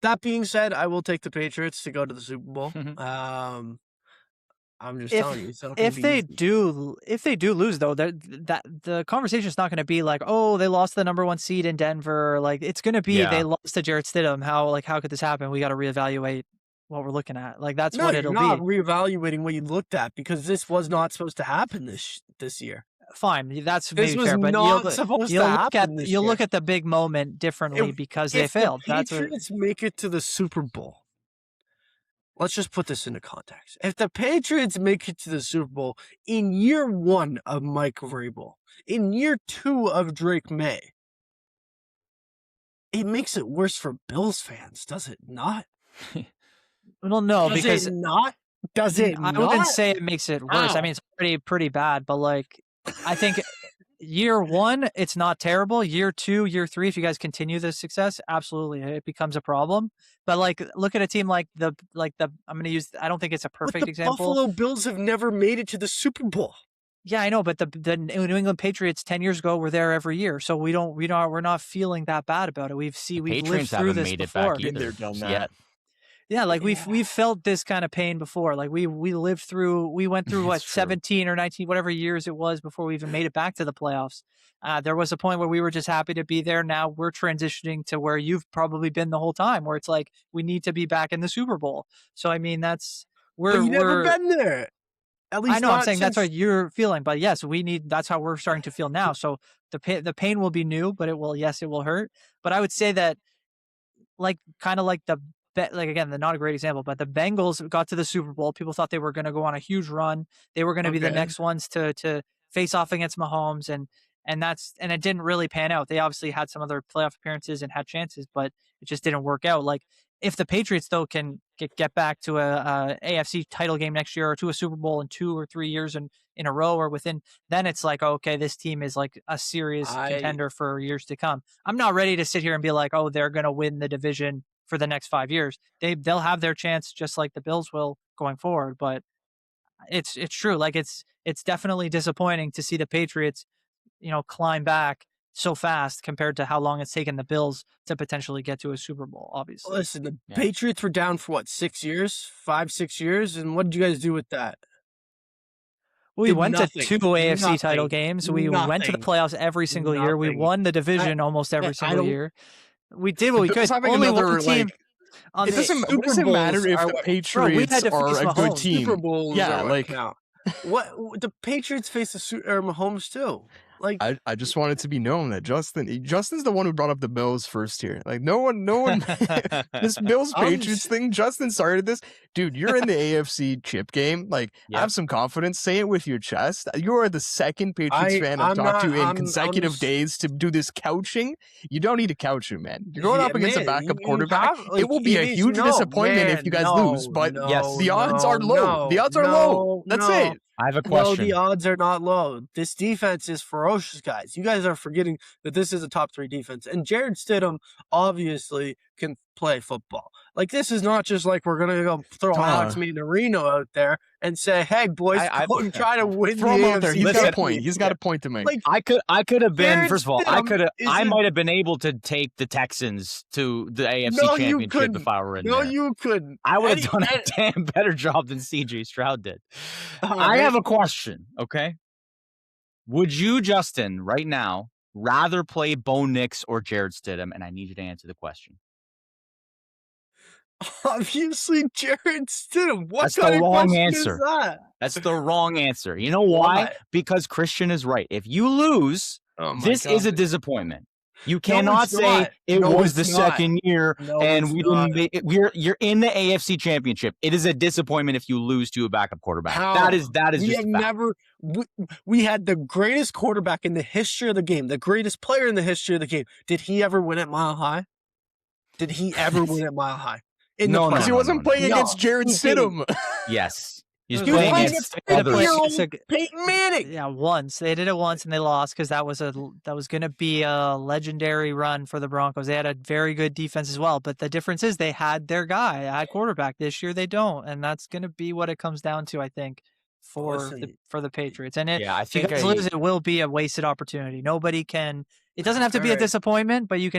Speaker 1: That being said, I will take the Patriots to go to the Super Bowl. I'm just telling you, it's not gonna be easy.
Speaker 2: If they do lose though, that the conversation is not going to be like, oh, they lost the number 1 seed in Denver. Like it's going to be they lost to Jarrett Stidham. How could this happen? We got to reevaluate what we're looking at. Like that's what it'll be.
Speaker 1: You're not reevaluating what you looked at because this was not supposed to happen this year.
Speaker 2: Fine, that's
Speaker 1: this
Speaker 2: maybe fair, but
Speaker 1: you'll
Speaker 2: look at the big moment differently because they failed.
Speaker 1: That's what Patriots make it to the Super Bowl. Let's just put this into context. If the Patriots make it to the Super Bowl in year 1 of Mike Vrabel, in year 2 of Drake May, it makes it worse for Bills fans, does it not?
Speaker 2: Well, no, because
Speaker 1: it not? Does it not?
Speaker 2: I wouldn't say it makes it worse.
Speaker 1: Ow.
Speaker 2: I mean, it's pretty bad, but like, I think year 1, it's not terrible. Year 2, year 3, if you guys continue this success, absolutely, it becomes a problem. But like, look at a team like the I'm going to use. I don't think it's a perfect example.
Speaker 1: Buffalo Bills have never made it to the Super Bowl.
Speaker 2: Yeah, I know, but the New England Patriots 10 years ago were there every year, so we're not feeling that bad about it. We've lived through this before.
Speaker 3: Been there, done that.
Speaker 2: Yeah, like we've felt this kind of pain before. Like we went through what 17 or 19 whatever years it was before we even made it back to the playoffs. There was a point where we were just happy to be there. Now we're transitioning to where you've probably been the whole time, where it's like we need to be back in the Super Bowl. So I mean,
Speaker 1: you've never been there. At least
Speaker 2: I know. I'm saying that's what you're feeling, but yes, that's how we're starting to feel now. So the pain will be new, but it will hurt. But I would say that again, the not a great example, but the Bengals got to the Super Bowl. People thought they were going to go on a huge run. They were going to be the next ones to face off against Mahomes, and it didn't really pan out. They obviously had some other playoff appearances and had chances, but it just didn't work out. Like if the Patriots though can get back to a AFC title game next year or to a Super Bowl in 2 or 3 years in a row or within, then it's like, okay, this team is like a serious contender for years to come. I'm not ready to sit here and be like, oh, they're going to win the division for the next 5 years. They'll have their chance just like the Bills will going forward, but it's true. Like it's definitely disappointing to see the Patriots, climb back so fast compared to how long it's taken the Bills to potentially get to a Super Bowl, obviously.
Speaker 1: Listen, the Patriots were down for what, 6 years? 5, 6 years? And what did you guys do with that?
Speaker 2: We
Speaker 1: Did
Speaker 2: went
Speaker 1: nothing.
Speaker 2: to 2 AFC
Speaker 1: Nothing.
Speaker 2: title games. We went to the
Speaker 1: Nothing.
Speaker 2: playoffs every single year. We
Speaker 1: Nothing.
Speaker 2: won the division almost every
Speaker 1: I
Speaker 2: single
Speaker 1: don't-
Speaker 2: year. We did what we
Speaker 4: Bills
Speaker 2: could.
Speaker 4: having
Speaker 2: Only
Speaker 4: another,
Speaker 2: one team
Speaker 4: like,
Speaker 2: on
Speaker 4: It
Speaker 2: the
Speaker 4: doesn't
Speaker 1: Super
Speaker 4: matter
Speaker 1: Bowls
Speaker 4: if
Speaker 1: are
Speaker 4: the
Speaker 1: what-
Speaker 4: Patriots
Speaker 2: had to
Speaker 4: are
Speaker 2: face
Speaker 4: a good
Speaker 2: Mahomes.
Speaker 4: team.
Speaker 1: Super Bowls
Speaker 4: Yeah,
Speaker 1: are
Speaker 4: like-
Speaker 1: what count. What the Patriots face Mahomes too. Like
Speaker 4: I just want it to be known that Justin's the one who brought up the Bills first here. Like no one this Bills Patriots thing, Justin started this. Dude, you're in the AFC chip game. Like have some confidence. Say it with your chest. You are the second Patriots fan I've talked to in consecutive days to do this couching. You don't need to couch him, man. You're going up against a backup quarterback. It will be a huge disappointment if you guys lose, but the odds are low. The odds are low. That's it.
Speaker 3: I have a question.
Speaker 1: No, the odds are not low. This defense is ferocious, guys. You guys are forgetting that this is a top 3 defense. And Jared Stidham obviously can play football. Like, this is not just like we're going to go throw Alex Mandarino out there and say, hey, boys, go and try to win
Speaker 4: throw
Speaker 1: the
Speaker 4: him out there.
Speaker 1: AFC
Speaker 4: He's got a
Speaker 1: championship.
Speaker 4: point. He's got a point to make.
Speaker 1: Like,
Speaker 3: I could have been,
Speaker 1: Jared
Speaker 3: first of all,
Speaker 1: Stidham
Speaker 3: I might have been able to take the Texans to the AFC
Speaker 1: No, you
Speaker 3: Championship
Speaker 1: couldn't.
Speaker 3: if I were in
Speaker 1: no,
Speaker 3: there.
Speaker 1: you couldn't.
Speaker 3: I would have done a damn better job than CJ Stroud did. I have a question, okay? Would you, Justin, right now, rather play Bo Nix or Jared Stidham? And I need you to answer the question.
Speaker 1: Obviously, Jared Stidham. What
Speaker 3: That's
Speaker 1: kind
Speaker 3: the
Speaker 1: of
Speaker 3: wrong
Speaker 1: question
Speaker 3: answer.
Speaker 1: is that?
Speaker 3: That's the wrong answer. You know why?
Speaker 1: Why?
Speaker 3: Because Cristian is right. If you lose, this is a disappointment. You cannot
Speaker 1: it's
Speaker 3: say
Speaker 1: not.
Speaker 3: it
Speaker 1: No,
Speaker 3: was
Speaker 1: it's
Speaker 3: the
Speaker 1: not.
Speaker 3: second year
Speaker 1: No,
Speaker 3: and
Speaker 1: it's
Speaker 3: we
Speaker 1: not.
Speaker 3: didn't. You're in the AFC Championship. It is a disappointment if you lose to a backup quarterback.
Speaker 1: How?
Speaker 3: That is
Speaker 1: We
Speaker 3: just
Speaker 1: have
Speaker 3: a fact.
Speaker 1: never. We had the greatest quarterback in the history of the game, the greatest player in the history of the game. Did he ever win at Mile High? Did he ever win at Mile High?
Speaker 3: No,
Speaker 4: Because he wasn't playing against Jared
Speaker 1: he
Speaker 4: Stidham.
Speaker 3: Yes. He's
Speaker 1: He was
Speaker 3: playing
Speaker 1: playing
Speaker 3: against
Speaker 1: against
Speaker 3: others.
Speaker 1: 30-year-old Peyton Manning.
Speaker 2: Yeah, once. They did it once and they lost because that was going to be a legendary run for the Broncos. They had a very good defense as well, but the difference is they had their guy at quarterback. This year they don't, and that's going to be what it comes down to, I think, for the Patriots. And
Speaker 3: Yeah, I
Speaker 2: if you
Speaker 3: think
Speaker 2: guys lose, it will be a wasted opportunity. Nobody can. It doesn't have to be a disappointment, but you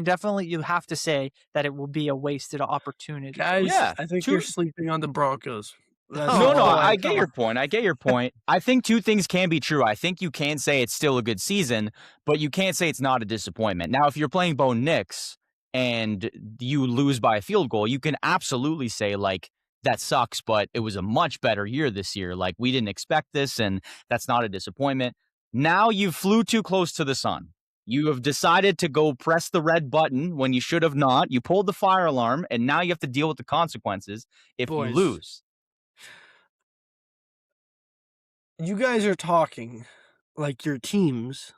Speaker 2: have to say that it will be a wasted opportunity.
Speaker 1: Guys,
Speaker 3: Yeah,
Speaker 1: I think you're sleeping on the Broncos.
Speaker 3: No, I get your point. I get your point. I think two things can be true. I think you can say it's still a good season, but you can't say it's not a disappointment. Now, if you're playing Bo Nix and you lose by a field goal, you can absolutely say, like, that sucks, but it was a much better year this year. Like, we didn't expect this, and that's not a disappointment. Now you flew too close to the sun. You have decided to go press the red button when you should have not. You pulled the fire alarm, and now you have to deal with the consequences if you lose.
Speaker 1: You guys are talking like your teams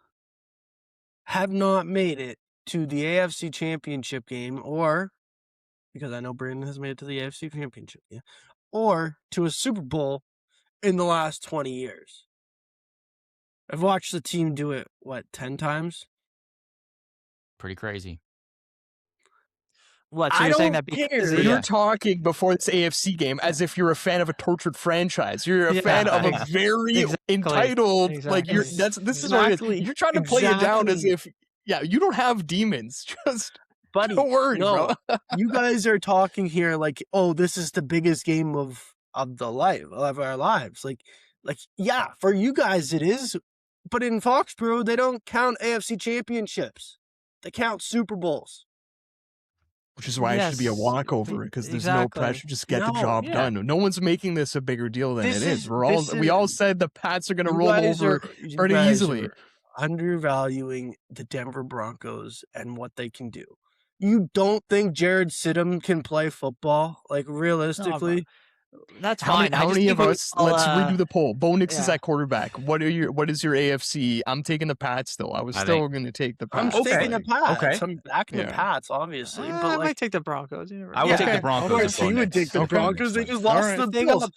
Speaker 1: have not made it to the AFC Championship game, or, because I know Brandon has made it to the AFC Championship game, or to a Super Bowl in the last 20 years. I've watched the team do it, 10 times?
Speaker 3: Pretty crazy.
Speaker 2: What? So
Speaker 1: I
Speaker 2: you're saying
Speaker 1: don't
Speaker 2: that
Speaker 1: care.
Speaker 4: You're talking before this AFC game as if you're a fan of a tortured franchise. You're a fan of a very entitled, like you're. This is what it is. You're trying to play it down as if, you don't have demons. Just
Speaker 1: buddy,
Speaker 4: don't worry, bro.
Speaker 1: You guys are talking here like, oh, this is the biggest game of our lives. Like, yeah, for you guys it is, but in Foxborough they don't count AFC championships. They count Super Bowls.
Speaker 4: Which is why it should be a walkover, because there's no pressure. Just get the job done. No one's making this a bigger deal than it is. We all said the Pats are going to roll over pretty easily.
Speaker 1: Undervaluing the Denver Broncos and what they can do. You don't think Jared Stidham can play football? Like, realistically?
Speaker 2: That's fine.
Speaker 4: How many of us? Let's redo the poll. Bo Nix is at quarterback. What is your AFC? I'm taking the Pats though. I was still going to take the Pats.
Speaker 1: I'm taking the Pats.
Speaker 3: Okay.
Speaker 1: I'm backing the Pats, obviously. But
Speaker 2: I might take the Broncos.
Speaker 3: I would take the Broncos.
Speaker 1: Of course, you would take the Broncos. They just lost the Bills.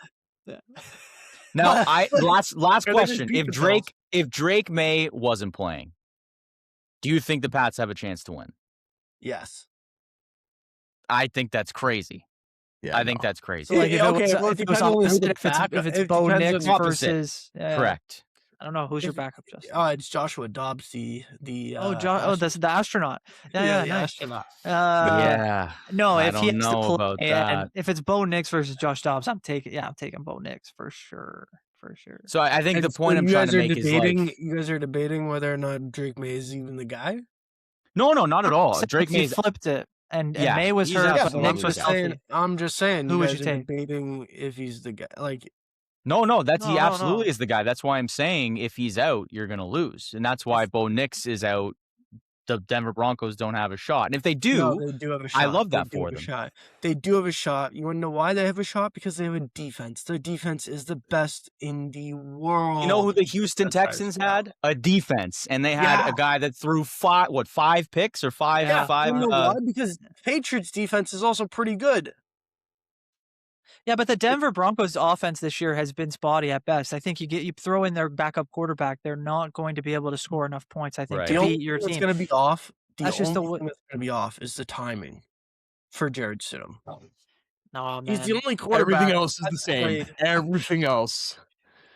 Speaker 3: Now, last question. If Drake May wasn't playing, do you think the Pats have a chance to win?
Speaker 1: Yes.
Speaker 3: I think that's crazy.
Speaker 4: Yeah,
Speaker 3: I think
Speaker 4: no.
Speaker 3: that's crazy.
Speaker 2: So like if
Speaker 1: Okay, well, it
Speaker 2: it was
Speaker 1: depends on who
Speaker 2: opposite,
Speaker 1: the back.
Speaker 2: if it's
Speaker 1: It
Speaker 2: Bo
Speaker 1: depends
Speaker 2: Nix
Speaker 1: on
Speaker 3: Opposite.
Speaker 2: versus
Speaker 3: Correct.
Speaker 2: I don't know who's your
Speaker 1: if
Speaker 2: backup, Justin.
Speaker 1: it's Joshua Dobbs, the
Speaker 2: That's the astronaut. Yeah,
Speaker 1: the
Speaker 2: nice.
Speaker 1: astronaut.
Speaker 3: Yeah.
Speaker 2: No,
Speaker 3: I
Speaker 2: if he
Speaker 3: don't
Speaker 2: has to
Speaker 3: know
Speaker 2: play,
Speaker 3: about
Speaker 2: and
Speaker 3: that.
Speaker 2: if it's Bo Nix versus Josh Dobbs, I'm taking Bo Nix for sure.
Speaker 3: So I think
Speaker 1: And
Speaker 3: the
Speaker 1: so
Speaker 3: point I'm
Speaker 1: you
Speaker 3: trying
Speaker 1: guys
Speaker 3: to
Speaker 1: are
Speaker 3: make is
Speaker 1: debating.
Speaker 3: like,
Speaker 1: You guys are debating whether or not Drake May is even the guy.
Speaker 3: no, not at all. Drake
Speaker 2: If you
Speaker 3: May's,
Speaker 2: flipped it, and
Speaker 3: yeah,
Speaker 2: May was
Speaker 3: he's
Speaker 2: hurt, but
Speaker 3: absolutely
Speaker 2: Nix was
Speaker 3: the guy.
Speaker 2: healthy.
Speaker 1: I'm just saying.
Speaker 2: Who
Speaker 1: You
Speaker 2: would
Speaker 1: guys
Speaker 2: you
Speaker 1: are
Speaker 2: take?
Speaker 1: debating if he's the guy. Like,
Speaker 3: No, he
Speaker 2: No.
Speaker 3: absolutely is the guy. That's why I'm saying if he's out, you're going to lose. And that's why Bo Nix is out. The Denver Broncos don't have a shot. And if they do,
Speaker 1: no, they do have a shot.
Speaker 3: I love that
Speaker 1: They do
Speaker 3: for
Speaker 1: have a
Speaker 3: them.
Speaker 1: shot. They do have a shot. You want to know why they have a shot? Because they have a defense. Their defense is the best in the world.
Speaker 3: You know who the Houston Texans had? A defense. And they had a guy that threw five picks or five?
Speaker 1: You know why? Because Patriots defense is also pretty good.
Speaker 2: Yeah, but the Denver Broncos offense this year has been spotty at best. I think you throw in their backup quarterback, they're not going to be able to score enough points, I think, to beat your team.
Speaker 1: What's going to be off?
Speaker 2: That's just
Speaker 1: thing that's going to be off is the timing for Jared Stidham.
Speaker 2: No, man.
Speaker 1: He's the only quarterback.
Speaker 4: Everything else is the same. Everything else.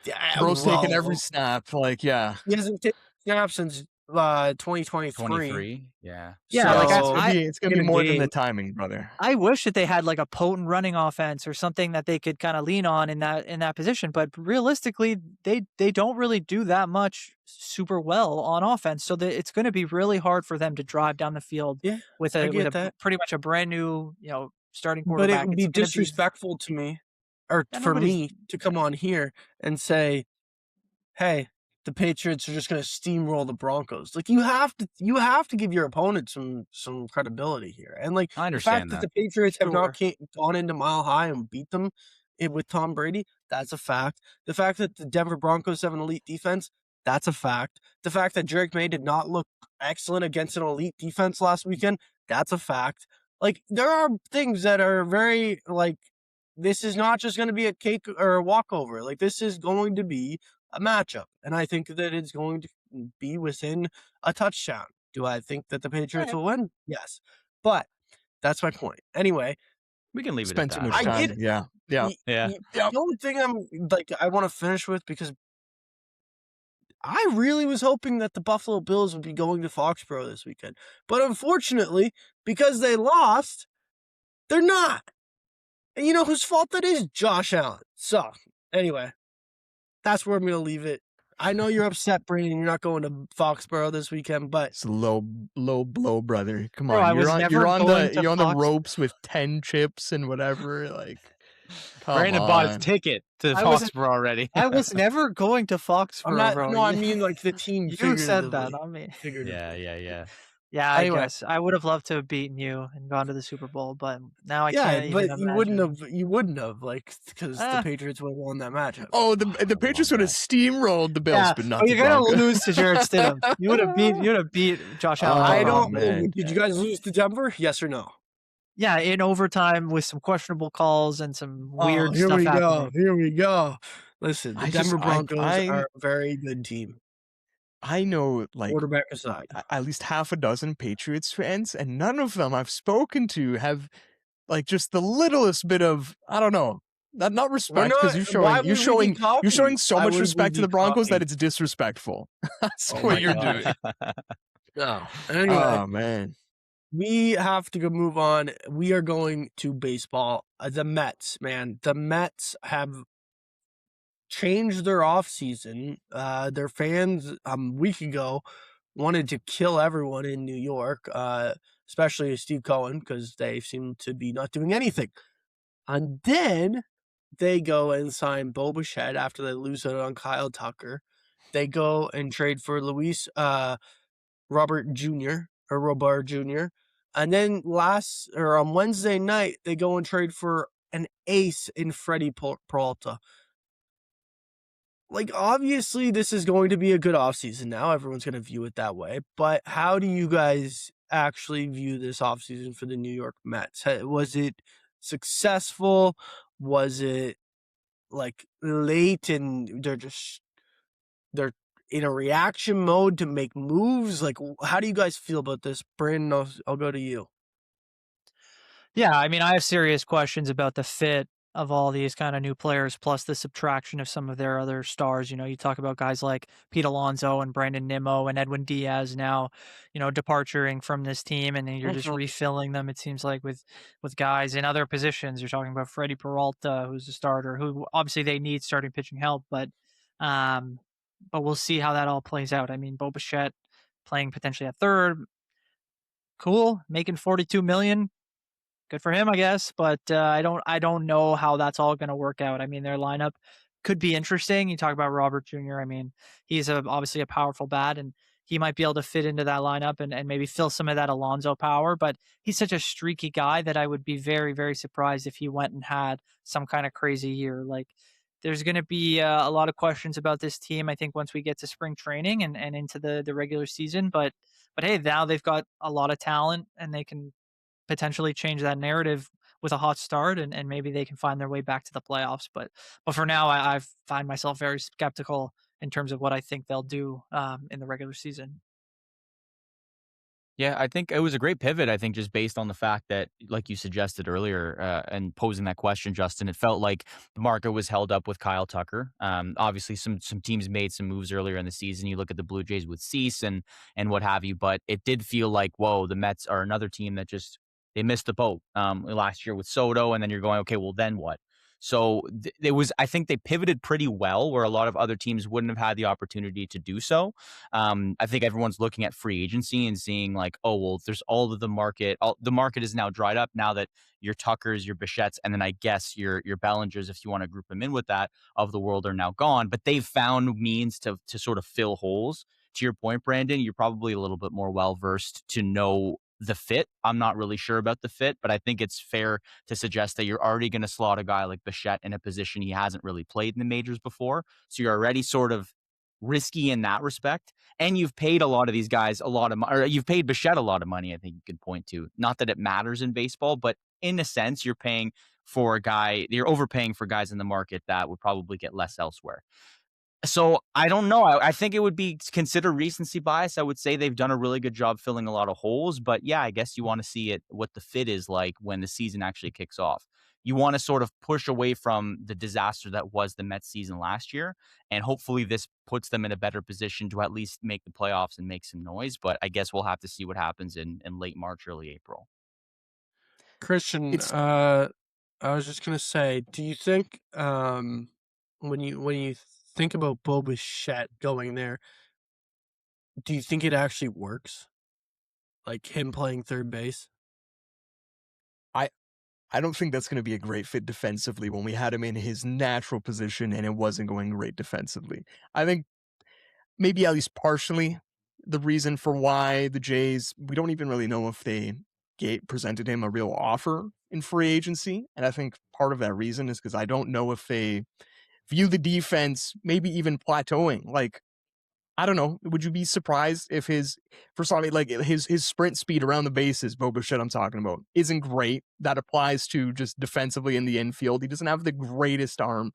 Speaker 1: Yeah,
Speaker 4: Bro's taking every snap. Like, yeah.
Speaker 1: He hasn't taken snaps since 2023.
Speaker 3: 23. Yeah.
Speaker 2: Yeah,
Speaker 1: So,
Speaker 4: it's gonna be more than the timing, brother.
Speaker 2: I wish that they had like a potent running offense or something that they could kind of lean on in that position. But realistically, they don't really do that much super well on offense. So it's going to be really hard for them to drive down the field with pretty much a brand new, starting quarterback.
Speaker 1: But it would be disrespectful to me, or for me to come on here and say, "Hey, the Patriots are just going to steamroll the Broncos." Like, you have to give your opponent some credibility here. And like,
Speaker 3: I
Speaker 1: the fact
Speaker 3: understand
Speaker 1: that the Patriots have not gone into Mile High and beat them with Tom Brady, that's a fact. The fact that the Denver Broncos have an elite defense, that's a fact. The fact that Drake May did not look excellent against an elite defense last weekend, that's a fact. Like, there are things that are very, like, this is not just going to be a cake or a walkover. Like, this is going to be a matchup, and I think that it's going to be within a touchdown. Do I think that the Patriots will win? Yes, but that's my point. Anyway,
Speaker 3: we can leave
Speaker 4: it at that.
Speaker 3: Spend too
Speaker 4: much time. Yeah.
Speaker 1: The only thing I want to finish with, because I really was hoping that the Buffalo Bills would be going to Foxborough this weekend, but unfortunately, because they lost, they're not. And you know whose fault that is? Josh Allen. So, anyway, that's where I'm going to leave it. I know you're upset, Brandon. You're not going to Foxborough this weekend, but
Speaker 4: it's a low blow, brother. Come
Speaker 2: Bro,
Speaker 4: on, you're on the ropes with 10 chips and whatever. Like,
Speaker 3: Brandon bought his ticket to Foxborough already.
Speaker 2: I was never going to Foxborough, bro.
Speaker 1: No, I mean like the team.
Speaker 2: You said that, not me.
Speaker 3: Yeah.
Speaker 2: Yeah, anyway. I guess I would have loved to have beaten you and gone to the Super Bowl, but now I can't.
Speaker 1: But
Speaker 2: even
Speaker 1: you wouldn't have, like, because the Patriots would have won that matchup.
Speaker 4: Oh, the Patriots would have steamrolled the Bills, but not.
Speaker 2: You're gonna lose to Jared Stidham. You would have beat Josh Allen.
Speaker 1: I don't. Man. Did you guys lose to Denver? Yes or no?
Speaker 2: Yeah, in overtime with some questionable calls and some weird stuff happening.
Speaker 1: Here we go. Listen, the Denver Broncos are a very good team.
Speaker 4: I know, like,
Speaker 1: quarterback aside,
Speaker 4: at least half a dozen Patriots fans, and none of them I've spoken to have, like, just the littlest bit of, I don't know, not respect, because you're showing so much respect to the Broncos that it's disrespectful. That's what you're doing.
Speaker 1: No. Anyway,
Speaker 4: oh man,
Speaker 1: we have to move on. We are going to baseball. The Mets, man, the Mets have changed their offseason. Their fans a week ago wanted to kill everyone in New York, especially Steve Cohen, because they seem to be not doing anything. And then they go and sign Bo Bichette after they lose it on Kyle Tucker. They go and trade for Robert Jr. And then on Wednesday night, they go and trade for an ace in Freddie Peralta. Like, obviously, this is going to be a good offseason now. Everyone's going to view it that way. But how do you guys actually view this offseason for the New York Mets? Was it successful? Was it, like, late and they're in a reaction mode to make moves? Like, how do you guys feel about this? Brandon, I'll go to you.
Speaker 2: Yeah, I mean, I have serious questions about the fit of all these kind of new players, plus the subtraction of some of their other stars. You talk about guys like Pete Alonso and Brandon Nimmo and Edwin Diaz now, departuring from this team, and then you're just
Speaker 1: Mhm.
Speaker 2: refilling them. It seems like with guys in other positions. You're talking about Freddie Peralta, who's a starter, who obviously they need starting pitching help, um, but we'll see how that all plays out. I mean, Bo Bichette playing potentially at third, cool, making 42 million, good for him, I guess. But I don't know how that's all going to work out. I mean, their lineup could be interesting. You talk about Robert Jr. I mean, he's obviously a powerful bat, and he might be able to fit into that lineup and maybe fill some of that Alonso power. But he's such a streaky guy that I would be very, very surprised if he went and had some kind of crazy year. Like, there's going to be a lot of questions about this team, I think, once we get to spring training and into the regular season. But hey, now they've got a lot of talent, and they can potentially change that narrative with a hot start, and maybe they can find their way back to the playoffs. But for now, I find myself very skeptical in terms of what I think they'll do in the regular season.
Speaker 3: Yeah, I think it was a great pivot. I think just based on the fact that, like you suggested earlier, and posing that question, Justin, it felt like the market was held up with Kyle Tucker. Obviously, some teams made some moves earlier in the season. You look at the Blue Jays with Cease and what have you, but it did feel like, whoa, the Mets are another team that just they missed the boat last year with Soto, and then you're going, okay, well then what? So it was. I think they pivoted pretty well, where a lot of other teams wouldn't have had the opportunity to do so. I think everyone's looking at free agency and seeing like, oh, well, there's all of the market. The market is now dried up now that your Tuckers, your Bichettes, and then I guess your Bellingers, if you want to group them in with that, of the world are now gone. But they've found means to sort of fill holes. To your point, Brandon, you're probably a little bit more well versed to know the fit. I'm not really sure about the fit, but I think it's fair to suggest that you're already going to slot a guy like Bichette in a position he hasn't really played in the majors before. So you're already sort of risky in that respect. And you've paid a lot of these guys a lot of money, or you've paid Bichette a lot of money, I think you could point to. Not that it matters in baseball, but in a sense, you're overpaying for guys in the market that would probably get less elsewhere. So I don't know. I think it would be considered recency bias. I would say they've done a really good job filling a lot of holes, but yeah, I guess you want to see what the fit is like when the season actually kicks off. You want to sort of push away from the disaster that was the Mets season last year, and hopefully this puts them in a better position to at least make the playoffs and make some noise. But I guess we'll have to see what happens in late March, early April.
Speaker 1: Cristian,
Speaker 4: It's
Speaker 1: I was just gonna say, do you think when you think about Bo Bichette going there, do you think it actually works? Like him playing third base?
Speaker 4: I don't think that's going to be a great fit defensively when we had him in his natural position and it wasn't going great defensively. I think maybe at least partially the reason for why the Jays, we don't even really know if they presented him a real offer in free agency. And I think part of that reason is because I don't know if they view the defense maybe even plateauing. Like, I don't know. Would you be surprised if first of all, like his sprint speed around the bases, Bo Bichette I'm talking about, isn't great. That applies to just defensively in the infield. He doesn't have the greatest arm.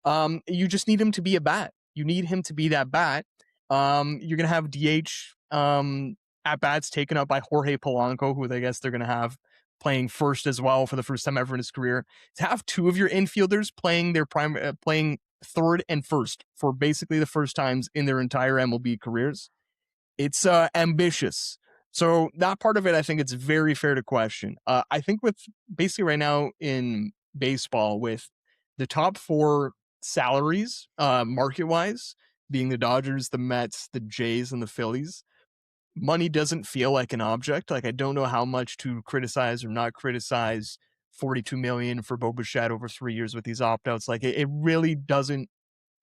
Speaker 4: You just need him to be a bat. You need him to be that bat. You're gonna have DH at bats taken up by Jorge Polanco, who I guess they're gonna have playing first as well for the first time ever in his career. To have two of your infielders playing playing third and first for basically the first times in their entire MLB careers, it's ambitious. So that part of it, I think it's very fair to question. I think with basically right now in baseball, with the top four salaries, market-wise, being the Dodgers, the Mets, the Jays, and the Phillies, money doesn't feel like an object. Like, I don't know how much to criticize or not criticize 42 million for Bo Bichette over 3 years with these opt-outs. Like, it really doesn't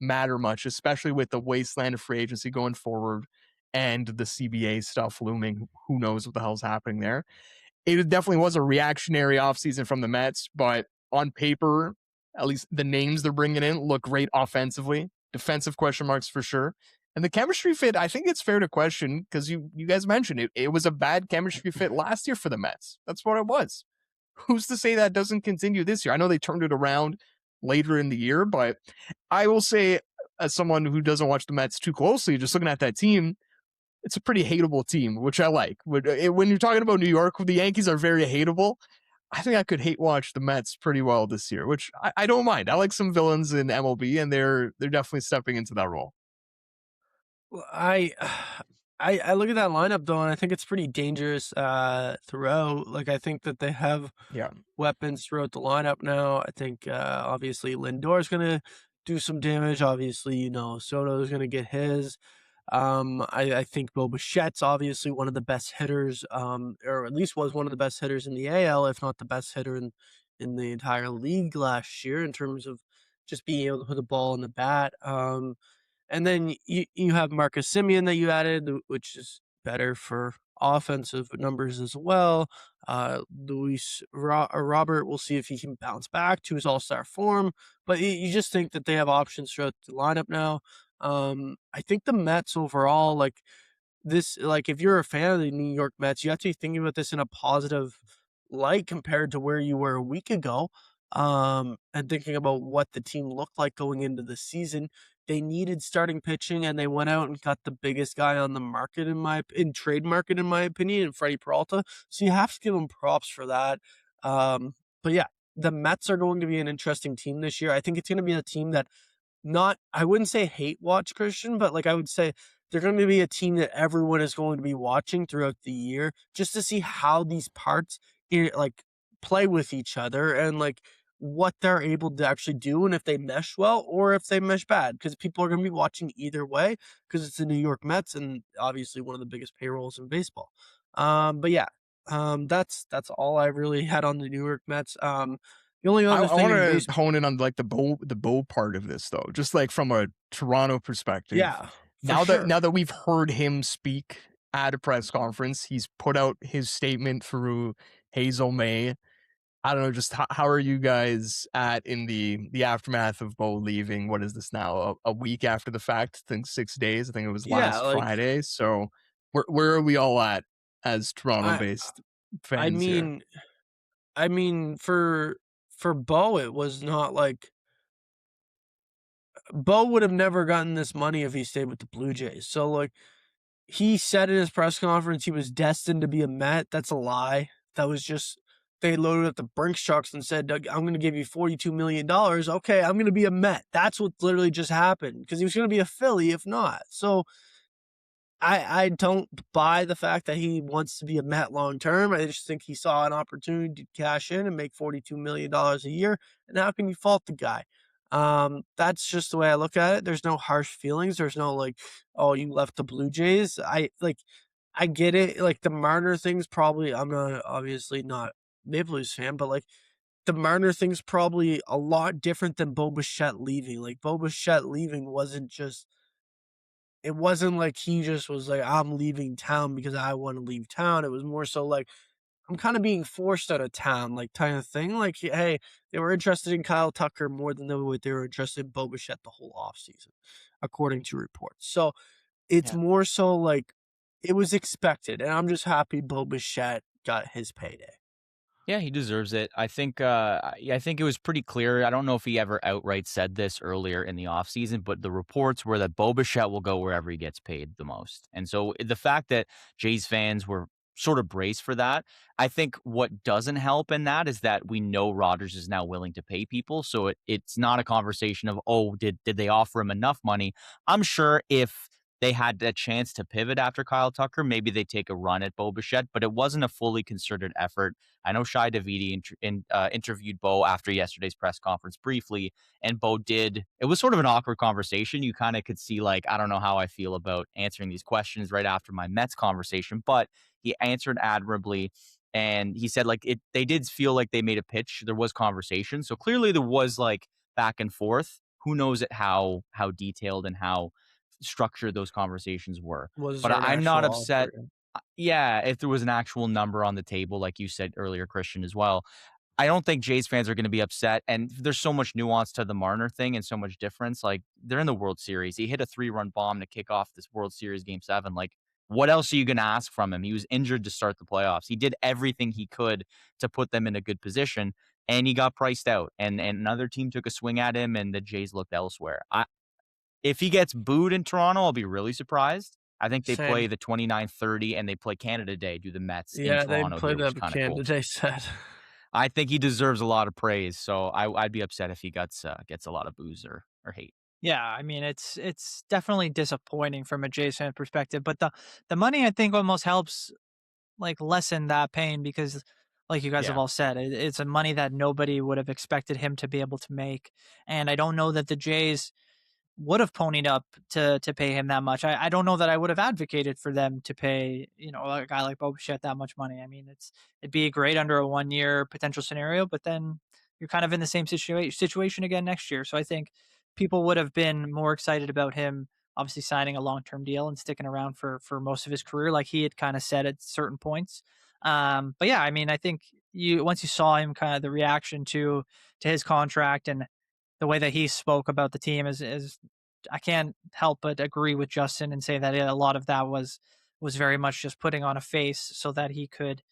Speaker 4: matter much, especially with the wasteland of free agency going forward and the CBA stuff looming. Who knows what the hell's happening there? It definitely was a reactionary offseason from the Mets, but on paper, at least the names they're bringing in look great offensively. Defensive question marks for sure. And the chemistry fit, I think it's fair to question because you guys mentioned it. It was a bad chemistry fit last year for the Mets. That's what it was. Who's to say that doesn't continue this year? I know they turned it around later in the year, but I will say, as someone who doesn't watch the Mets too closely, just looking at that team, it's a pretty hateable team, which I like. When you're talking about New York, the Yankees are very hateable. I think I could hate watch the Mets pretty well this year, which I don't mind. I like some villains in MLB, and they're definitely stepping into that role.
Speaker 1: Well, I look at that lineup though, and I think it's pretty dangerous throughout. Like I think that they have
Speaker 4: Yeah.
Speaker 1: weapons throughout the lineup now. I think obviously Lindor's gonna do some damage. Obviously, Soto's gonna get his. I think Bo Bichette's obviously one of the best hitters, or at least was one of the best hitters in the AL, if not the best hitter in the entire league last year in terms of just being able to put the ball in the bat. And then you have Marcus Semien that you added, which is better for offensive numbers as well. Robert, we'll see if he can bounce back to his all-star form. But you just think that they have options throughout the lineup now. I think the Mets overall, like if you're a fan of the New York Mets, you have to be thinking about this in a positive light compared to where you were a week ago. And thinking about what the team looked like going into the season. They needed starting pitching, and they went out and got the biggest guy on the market in trade market, in my opinion, in Freddie Peralta. So you have to give them props for that. But yeah, the Mets are going to be an interesting team this year. I think it's going to be a team that I wouldn't say hate watch, Cristian, but like I would say they're going to be a team that everyone is going to be watching throughout the year just to see how these parts like play with each other and like what they're able to actually do and if they mesh well or if they mesh bad, because people are going to be watching either way because it's the New York Mets and obviously one of the biggest payrolls in baseball. But yeah, that's all I really had on the New York Mets. The only other
Speaker 4: I
Speaker 1: thing
Speaker 4: want to hone in on like the Bo part of this though, just like from a Toronto perspective.
Speaker 1: Yeah,
Speaker 4: now that we've heard him speak at a press conference, he's put out his statement through Hazel May. I don't know, just how are you guys in the aftermath of Bo leaving? What is this now? A week after the fact? I think 6 days. I think it was last Friday. So where are we all at as Toronto-based fans here?
Speaker 1: I mean, for Bo, it was not like Bo would have never gotten this money if he stayed with the Blue Jays. So like he said in his press conference he was destined to be a Met. That's a lie. That was just they loaded up the Brinks trucks and said, I'm going to give you $42 million. Okay, I'm going to be a Met. That's what literally just happened because he was going to be a Philly if not. So I don't buy the fact that he wants to be a Met long term. I just think he saw an opportunity to cash in and make $42 million a year. And how can you fault the guy? That's just the way I look at it. There's no harsh feelings. There's no like, oh, you left the Blue Jays. I get it. Like the Marner thing's probably, I'm not obviously not Maple Leafs fan, but like the Marner thing's probably a lot different than Bo Bichette leaving. Like Bo Bichette leaving it wasn't like he just was like, I'm leaving town because I want to leave town. It was more so like, I'm kind of being forced out of town, like kind of thing. Like, hey, they were interested in Kyle Tucker more than they were interested in Bo Bichette the whole offseason, according to reports. So it's more so like it was expected. And I'm just happy Bo Bichette got his payday.
Speaker 3: Yeah, he deserves it. I think it was pretty clear. I don't know if he ever outright said this earlier in the offseason, but the reports were that Bo Bichette will go wherever he gets paid the most. And so the fact that Jays fans were sort of braced for that, I think what doesn't help in that is that we know Rodgers is now willing to pay people. So it's not a conversation of, oh, did they offer him enough money? I'm sure if they had that chance to pivot after Kyle Tucker, maybe they take a run at Bo Bichette, but it wasn't a fully concerted effort. I know Shai Davidi interviewed Bo after yesterday's press conference briefly, and Bo did. It was sort of an awkward conversation. You kind of could see, like, I don't know how I feel about answering these questions right after my Mets conversation, but he answered admirably. And he said, like, they did feel like they made a pitch. There was conversation. So clearly there was, like, back and forth. Who knows how detailed and how structured those conversations were. But I'm not upset. Yeah, if there was an actual number on the table, like you said earlier, Cristian, as well. I don't think Jays fans are going to be upset. And there's so much nuance to the Marner thing and so much difference. Like, they're in the World Series. He hit a 3-run bomb to kick off this World Series Game 7. Like, what else are you going to ask from him? He was injured to start the playoffs. He did everything he could to put them in a good position, and he got priced out. And another team took a swing at him, and the Jays looked elsewhere. If he gets booed in Toronto, I'll be really surprised. I think they play the 29-30 and they play Canada Day, do the Mets in Toronto.
Speaker 1: Yeah, they play the Canada Day set.
Speaker 3: I think he deserves a lot of praise. So I'd be upset if he gets a lot of boos or hate.
Speaker 2: Yeah, I mean, it's definitely disappointing from a Jays fan perspective, but the money I think almost helps like lessen that pain because, like you guys have
Speaker 3: Yeah.
Speaker 2: all said, it's a money that nobody would have expected him to be able to make, and I don't know that the Jays would have ponied up to pay him that much. I don't know that I would have advocated for them to pay, a guy like Bo Bichette that much money. I mean, it'd be great under a 1-year potential scenario, but then you're kind of in the same situation again next year. So I think people would have been more excited about him obviously signing a long-term deal and sticking around for most of his career, like he had kind of said at certain points. But yeah, I mean, I think once you saw him kind of the reaction to his contract and the way that he spoke about the team is I can't help but agree with Justin and say that a lot of that was very much just putting on a face so that he could,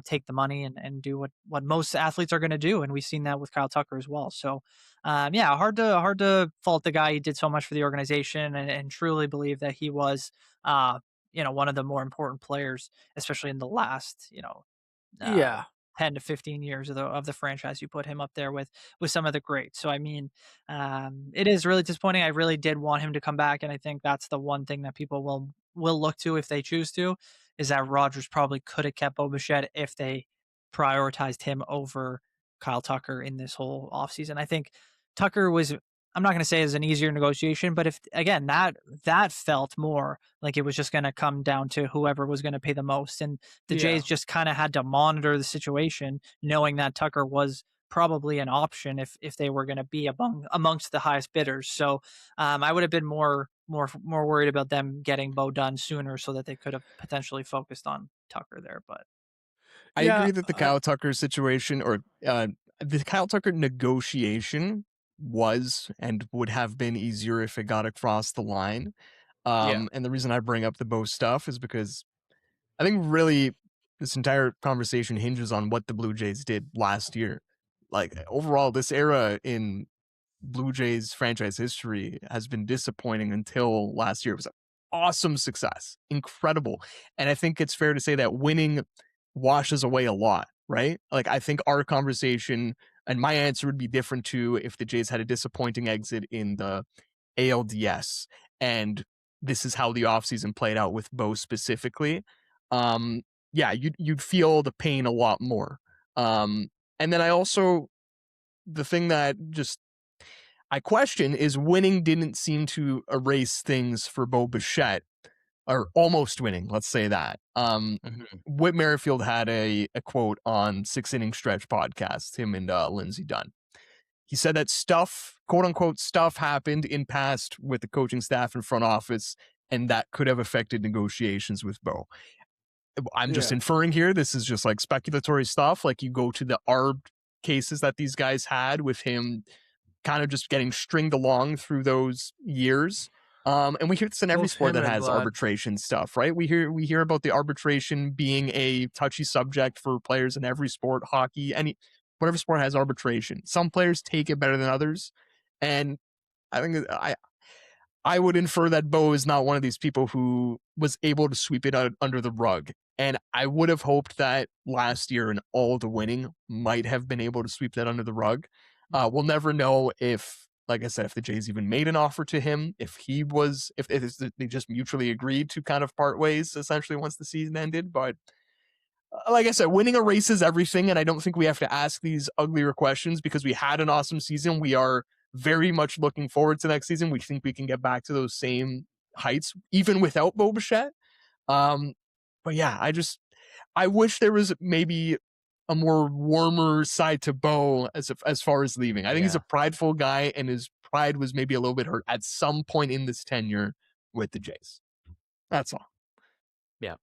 Speaker 2: take the money and do what most athletes are going to do, and we've seen that with Kyle Tucker as well. So, yeah, hard to fault the guy. He did so much for the organization, and truly believe that he was, one of the more important players, especially in the last, uh,
Speaker 1: Yeah.
Speaker 2: 10 to 15 years of the franchise. You put him up there with some of the greats. So I mean, it is really disappointing. I really did want him to come back, and I think that's the one thing that people will look to if they choose to, is that Rogers probably could have kept Bo Bichette if they prioritized him over Kyle Tucker in this whole offseason. I think Tucker was, I'm not going to say is an easier negotiation, but if again that felt more like it was just going to come down to whoever was going to pay the most, and the
Speaker 1: Yeah.
Speaker 2: Jays just kind of had to monitor the situation, knowing that Tucker was probably an option if they were going to be amongst the highest bidders. So I would have been more worried about them getting Bo done sooner, so that they could have potentially focused on Tucker there. But
Speaker 4: I
Speaker 1: Yeah.
Speaker 4: agree that the Kyle Tucker situation or the Kyle Tucker negotiation was and would have been easier if it got across the line.
Speaker 1: Yeah.
Speaker 4: And the reason I bring up the Bo stuff is because I think really this entire conversation hinges on what the Blue Jays did last year. Like overall, this era in Blue Jays franchise history has been disappointing until last year. It was an awesome success, incredible. And I think it's fair to say that winning washes away a lot, right? Like I think our conversation and my answer would be different too if the Jays had a disappointing exit in the ALDS. And this is how the offseason played out with Bo specifically. Yeah, you'd feel the pain a lot more. And then the thing that just I question is winning didn't seem to erase things for Bo Bichette, or almost winning, let's say that. Whit Merrifield had a quote on 6 Inning Stretch podcast, him and Lindsey Dunn. He said that stuff, quote unquote, stuff happened in past with the coaching staff and front office, and that could have affected negotiations with Bo. I'm just inferring here. This is just like speculatory stuff. Like you go to the ARB cases that these guys had with him kind of just getting stringed along through those years. And we hear this in every
Speaker 1: Both
Speaker 4: sport
Speaker 1: him
Speaker 4: that
Speaker 1: and
Speaker 4: has
Speaker 1: Vlad.
Speaker 4: arbitration stuff, right? We hear about the arbitration being a touchy subject for players in every sport, hockey, whatever sport has arbitration. Some players take it better than others. And I think I would infer that Bo is not one of these people who was able to sweep it out under the rug. And I would have hoped that last year and all the winning might have been able to sweep that under the rug. We'll never know if, like I said, if the Jays even made an offer to him, if they just mutually agreed to kind of part ways essentially once the season ended. But like I said, winning erases everything. And I don't think we have to ask these uglier questions because we had an awesome season. We are very much looking forward to next season. We think we can get back to those same heights, even without Bo Bichette. But yeah, I wish there was maybe a more warmer side to Bo as far as leaving. I think he's a prideful guy, and his pride was maybe a little bit hurt at some point in this tenure with the Jays. That's all.
Speaker 3: Yeah,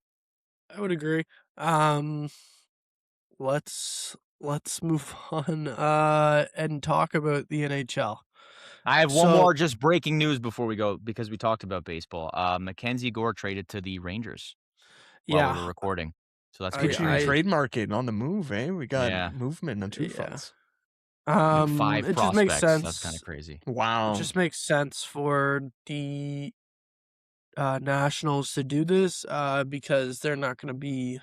Speaker 1: I would agree. Let's move on and talk about the NHL.
Speaker 3: I have one
Speaker 1: So-
Speaker 3: more just breaking news before we go because we talked about baseball. Mackenzie Gore traded to the Rangers while we were recording. So that's
Speaker 4: Put
Speaker 3: pretty
Speaker 4: you in
Speaker 3: crazy.
Speaker 4: trade market on the move, eh? We got movement on two fronts.
Speaker 3: Like 5
Speaker 1: it
Speaker 3: prospects.
Speaker 1: just makes sense.
Speaker 3: That's kind of crazy.
Speaker 4: Wow.
Speaker 1: It just makes sense for the Nationals to do this because they're not going to be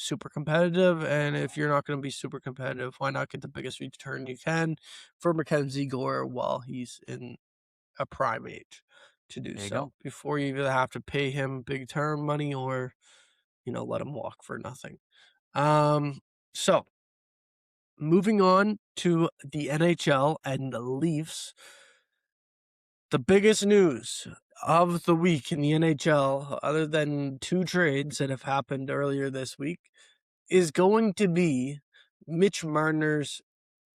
Speaker 1: super competitive. And if you're not going to be super competitive, why not get the biggest return you can for Mackenzie Gore while he's in a prime age to do
Speaker 3: There you
Speaker 1: so
Speaker 3: go.
Speaker 1: before you either have to pay him big term money or, let him walk for nothing. So moving on to the NHL and the Leafs. The biggest news of the week in the NHL, other than 2 trades that have happened earlier this week, is going to be Mitch Marner's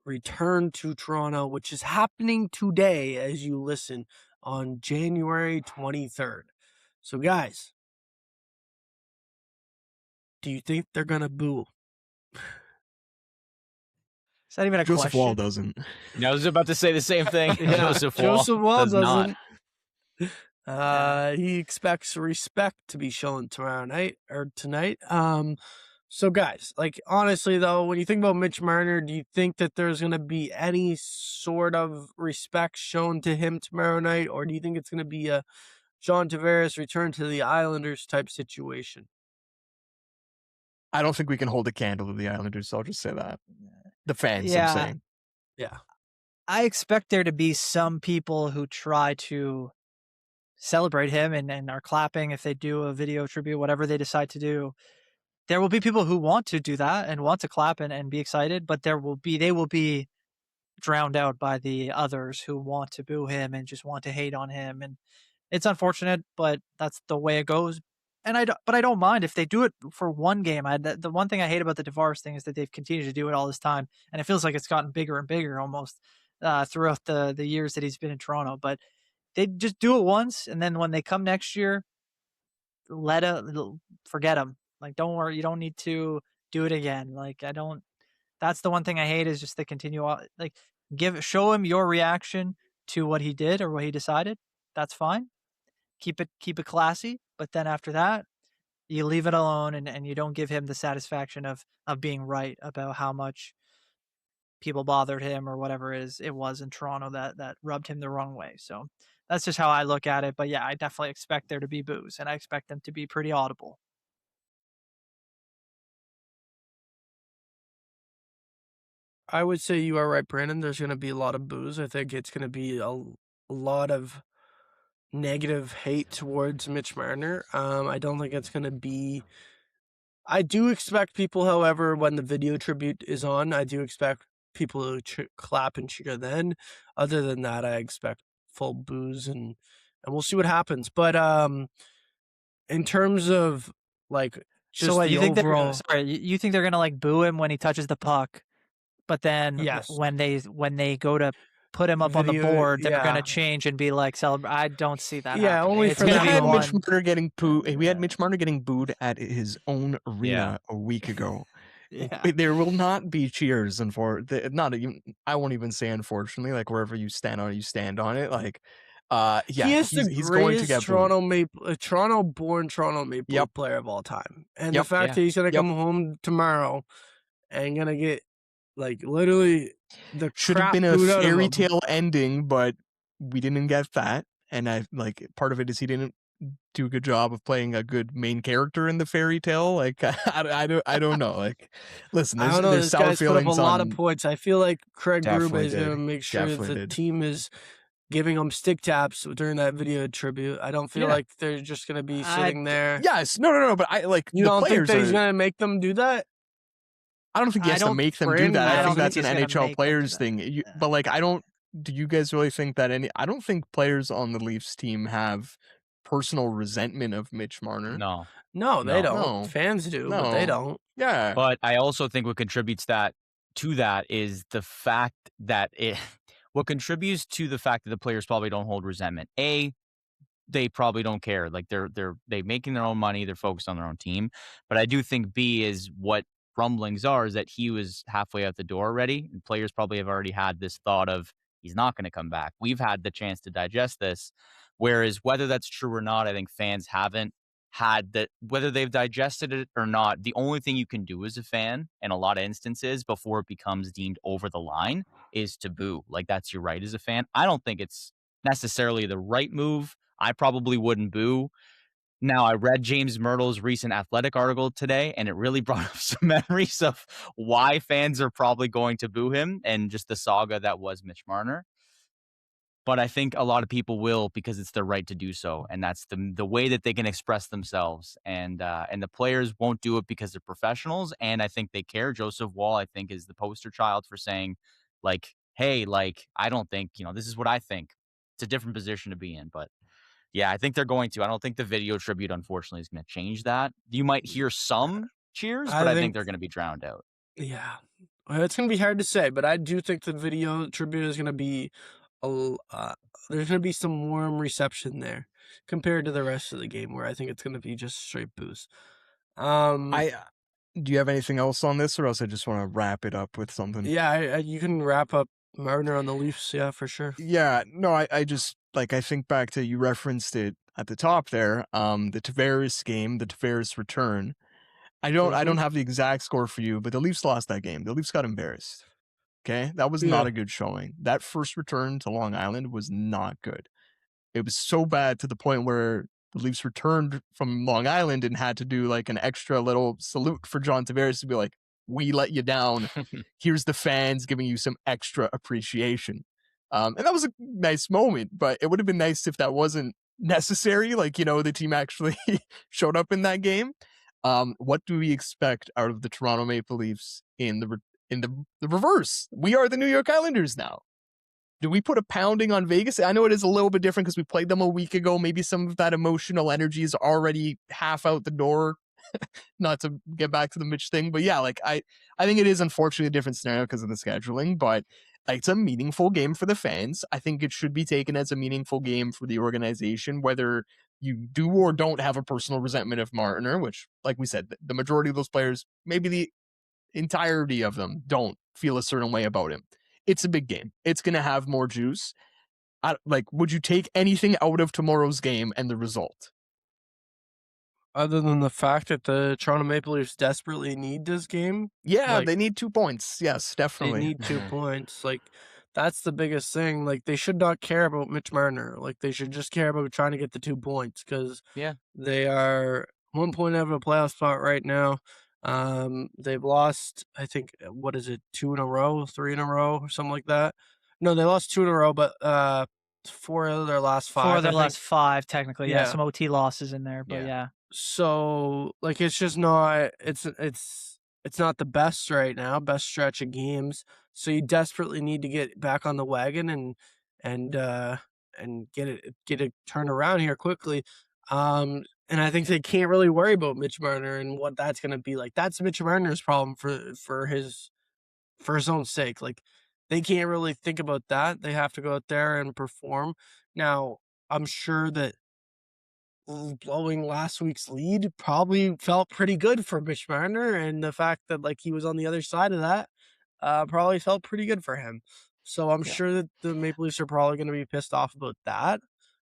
Speaker 1: return to Toronto, which is happening today as you listen on January 23rd. So, guys, do you think they're going to boo?
Speaker 2: Is that even a
Speaker 4: Joseph
Speaker 2: question?
Speaker 4: Wall doesn't.
Speaker 3: I was about to say the same thing.
Speaker 1: Yeah,
Speaker 3: Joseph Wall does not.
Speaker 1: He expects respect to be shown tomorrow night or tonight. So guys, like honestly though, when you think about Mitch Marner, do you think that there's going to be any sort of respect shown to him tomorrow night, or do you think it's going to be a John Tavares return to the Islanders type situation?
Speaker 4: I don't think we can hold a candle to the Islanders, so I'll just say that. The fans, I'm
Speaker 2: Yeah.
Speaker 4: saying.
Speaker 1: Yeah.
Speaker 2: I expect there to be some people who try to celebrate him and are clapping if they do a video tribute, whatever they decide to do. There will be people who want to do that and want to clap and be excited, but they will be drowned out by the others who want to boo him and just want to hate on him. And it's unfortunate, but that's the way it goes. And I don't mind if they do it for one game. The one thing I hate about the Tavares thing is that they've continued to do it all this time, and it feels like it's gotten bigger and bigger almost throughout the years that he's been in Toronto. But they just do it once, and then when they come next year, forget them. Like, don't worry, you don't need to do it again. Like, I don't. That's the one thing I hate is just the show him your reaction to what he did or what he decided. That's fine. Keep it classy, but then after that, you leave it alone and you don't give him the satisfaction of being right about how much people bothered him or whatever it was in Toronto that rubbed him the wrong way. So that's just how I look at it. But yeah, I definitely expect there to be boos, and I expect them to be pretty audible.
Speaker 1: I would say you are right, Brandon. There's going to be a lot of boos. I think it's going to be a lot of negative hate towards Mitch Marner. I don't think it's going to be. I do expect people, however, when the video tribute is on, I do expect people to clap and cheer then. Other than that, I expect full boos and we'll see what happens. But in terms of like just
Speaker 2: so what,
Speaker 1: the
Speaker 2: you think
Speaker 1: overall,
Speaker 2: you think they're gonna like boo him when he touches the puck, but then
Speaker 1: yes,
Speaker 2: when they go to put him up on the
Speaker 1: Video,
Speaker 2: board, they're
Speaker 1: yeah.
Speaker 2: gonna change and be like celebrate. I don't see that.
Speaker 1: Yeah,
Speaker 2: happening.
Speaker 1: only
Speaker 2: It's
Speaker 1: for
Speaker 2: gonna
Speaker 1: that
Speaker 2: be
Speaker 4: had
Speaker 1: one.
Speaker 4: Mitch Marner getting booed. We had Mitch Marner getting booed at his own arena a week ago.
Speaker 2: Yeah.
Speaker 4: There will not be cheers, not even. I won't even say unfortunately. Like wherever you stand on it, you stand on it. Like, yeah,
Speaker 1: he is the
Speaker 4: he's going to
Speaker 1: greatest
Speaker 4: get booed.
Speaker 1: Toronto-born Toronto Maple
Speaker 4: Yep.
Speaker 1: Leaf player of all time, and
Speaker 4: Yep.
Speaker 1: the fact that he's gonna come home tomorrow and gonna get like literally the
Speaker 4: Should have
Speaker 1: crap
Speaker 4: been a
Speaker 1: booed out of
Speaker 4: fairy
Speaker 1: him.
Speaker 4: tale ending, but we didn't get that. And I like part of it is he didn't do a good job of playing a good main character in the fairy tale. Like I don't know. Like, listen,
Speaker 1: I don't know.
Speaker 4: there's
Speaker 1: This
Speaker 4: sour
Speaker 1: guy's put up a
Speaker 4: feelings
Speaker 1: lot of
Speaker 4: on.
Speaker 1: points. I feel like Craig Berube
Speaker 4: Definitely
Speaker 1: is gonna
Speaker 4: did.
Speaker 1: make sure that
Speaker 4: Definitely
Speaker 1: the
Speaker 4: did.
Speaker 1: team is giving him stick taps during that video tribute. I don't feel
Speaker 4: Yeah.
Speaker 1: like they're just gonna be sitting there.
Speaker 4: Yes, no. But I like
Speaker 1: You
Speaker 4: the
Speaker 1: don't think
Speaker 4: players
Speaker 1: that he's
Speaker 4: are.
Speaker 1: gonna make them do that?
Speaker 4: I don't think he
Speaker 2: I
Speaker 4: has to
Speaker 2: don't-
Speaker 4: make them do
Speaker 1: Brandon,
Speaker 4: that.
Speaker 1: I
Speaker 4: I
Speaker 1: don't
Speaker 4: think that's an
Speaker 2: think he's gonna
Speaker 4: NHL
Speaker 2: make them do
Speaker 4: players
Speaker 2: that.
Speaker 4: thing.
Speaker 2: Yeah.
Speaker 4: But like, I don't. Do you guys really think that I don't think players on the Leafs team have personal resentment of Mitch Marner.
Speaker 3: No.
Speaker 1: No, they
Speaker 3: No.
Speaker 1: don't.
Speaker 4: No.
Speaker 1: Fans do, but they
Speaker 4: No.
Speaker 1: don't.
Speaker 4: Yeah.
Speaker 3: But I also think what contributes to that is the fact that what contributes to the fact that the players probably don't hold resentment. A, they probably don't care. Like they're making their own money, they're focused on their own team. But I do think B is what rumblings are is that he was halfway out the door already. And players probably have already had this thought of he's not going to come back. We've had the chance to digest this. Whereas whether that's true or not, I think fans haven't had that, whether they've digested it or not. The only thing you can do as a fan in a lot of instances before it becomes deemed over the line is to boo. Like that's your right as a fan. I don't think it's necessarily the right move. I probably wouldn't boo. Now, I read James Myrtle's recent Athletic article today, and it really brought up some memories of why fans are probably going to boo him and just the saga that was Mitch Marner. But I think a lot of people will because it's their right to do so, and that's the way that they can express themselves. And the players won't do it because they're professionals, and I think they care. Joseph Wall, I think, is the poster child for saying, like, hey, like, I don't think, this is what I think. It's a different position to be in, but yeah, I think they're going to. I don't think the video tribute, unfortunately, is going to change that. You might hear some cheers, but
Speaker 1: I
Speaker 3: I think
Speaker 1: think,
Speaker 3: they're going to be drowned out.
Speaker 1: yeah, it's gonna be hard to say, but I do think the video tribute is gonna be there's gonna be some warm reception there compared to the rest of the game, where I think it's gonna be just straight booze.
Speaker 4: Do you have anything else on this, or else I just want to wrap it up with something?
Speaker 1: Yeah, you can wrap up Marner on the Leafs, yeah, for sure.
Speaker 4: Yeah, no, I just I think back to, you referenced it at the top there, the Tavares game, the Tavares return. I don't have the exact score for you, but the Leafs lost that game. The Leafs got embarrassed. Okay, that was not
Speaker 1: Yeah.
Speaker 4: a good showing. That first return to Long Island was not good. It was so bad to the point where the Leafs returned from Long Island and had to do like an extra little salute for John Tavares to be like, "We let you down. Here's the fans giving you some extra appreciation." And that was a nice moment, but it would have been nice if that wasn't necessary. Like, the team actually showed up in that game. What do we expect out of the Toronto Maple Leafs in the reverse? We are the New York Islanders now. Do we put a pounding on Vegas? I know it is a little bit different because we played them a week ago. Maybe some of that emotional energy is already half out the door. Not to get back to the Mitch thing, but yeah, like I think it is unfortunately a different scenario because of the scheduling, but it's a meaningful game for the fans. I think it should be taken as a meaningful game for the organization, whether you do or don't have a personal resentment of Martiner, which, like we said, the majority of those players, maybe the entirety of them, don't feel a certain way about him. It's a big game. It's going to have more juice. Would you take anything out of tomorrow's game and the result?
Speaker 1: Other than the fact that the Toronto Maple Leafs desperately need this game.
Speaker 4: Yeah, they need 2 points. Yes, definitely.
Speaker 1: They need 2 points. Like, that's the biggest thing. Like, they should not care about Mitch Marner. Like, they should just care about trying to get the 2 points because they are 1 point out of a playoff spot right now. They've lost, I think, 2 in a row, 3 in a row, or something like that. No, they lost 2 in a row, but 4 out of their last 5.
Speaker 2: 4 of their last 5, technically. Yeah,
Speaker 1: Yeah.
Speaker 2: some OT losses in there, but yeah.
Speaker 1: So, like, it's just not it's not the best right now, best stretch of games. So you desperately need to get back on the wagon and get it turned around here quickly. And I think they can't really worry about Mitch Marner and what that's gonna be like. That's Mitch Marner's problem for his own sake. Like, they can't really think about that. They have to go out there and perform. Now, I'm sure that blowing last week's lead probably felt pretty good for Mitch Marner, and the fact that, like, he was on the other side of that, probably felt pretty good for him. So I'm sure that the Maple Leafs are probably gonna be pissed off about that,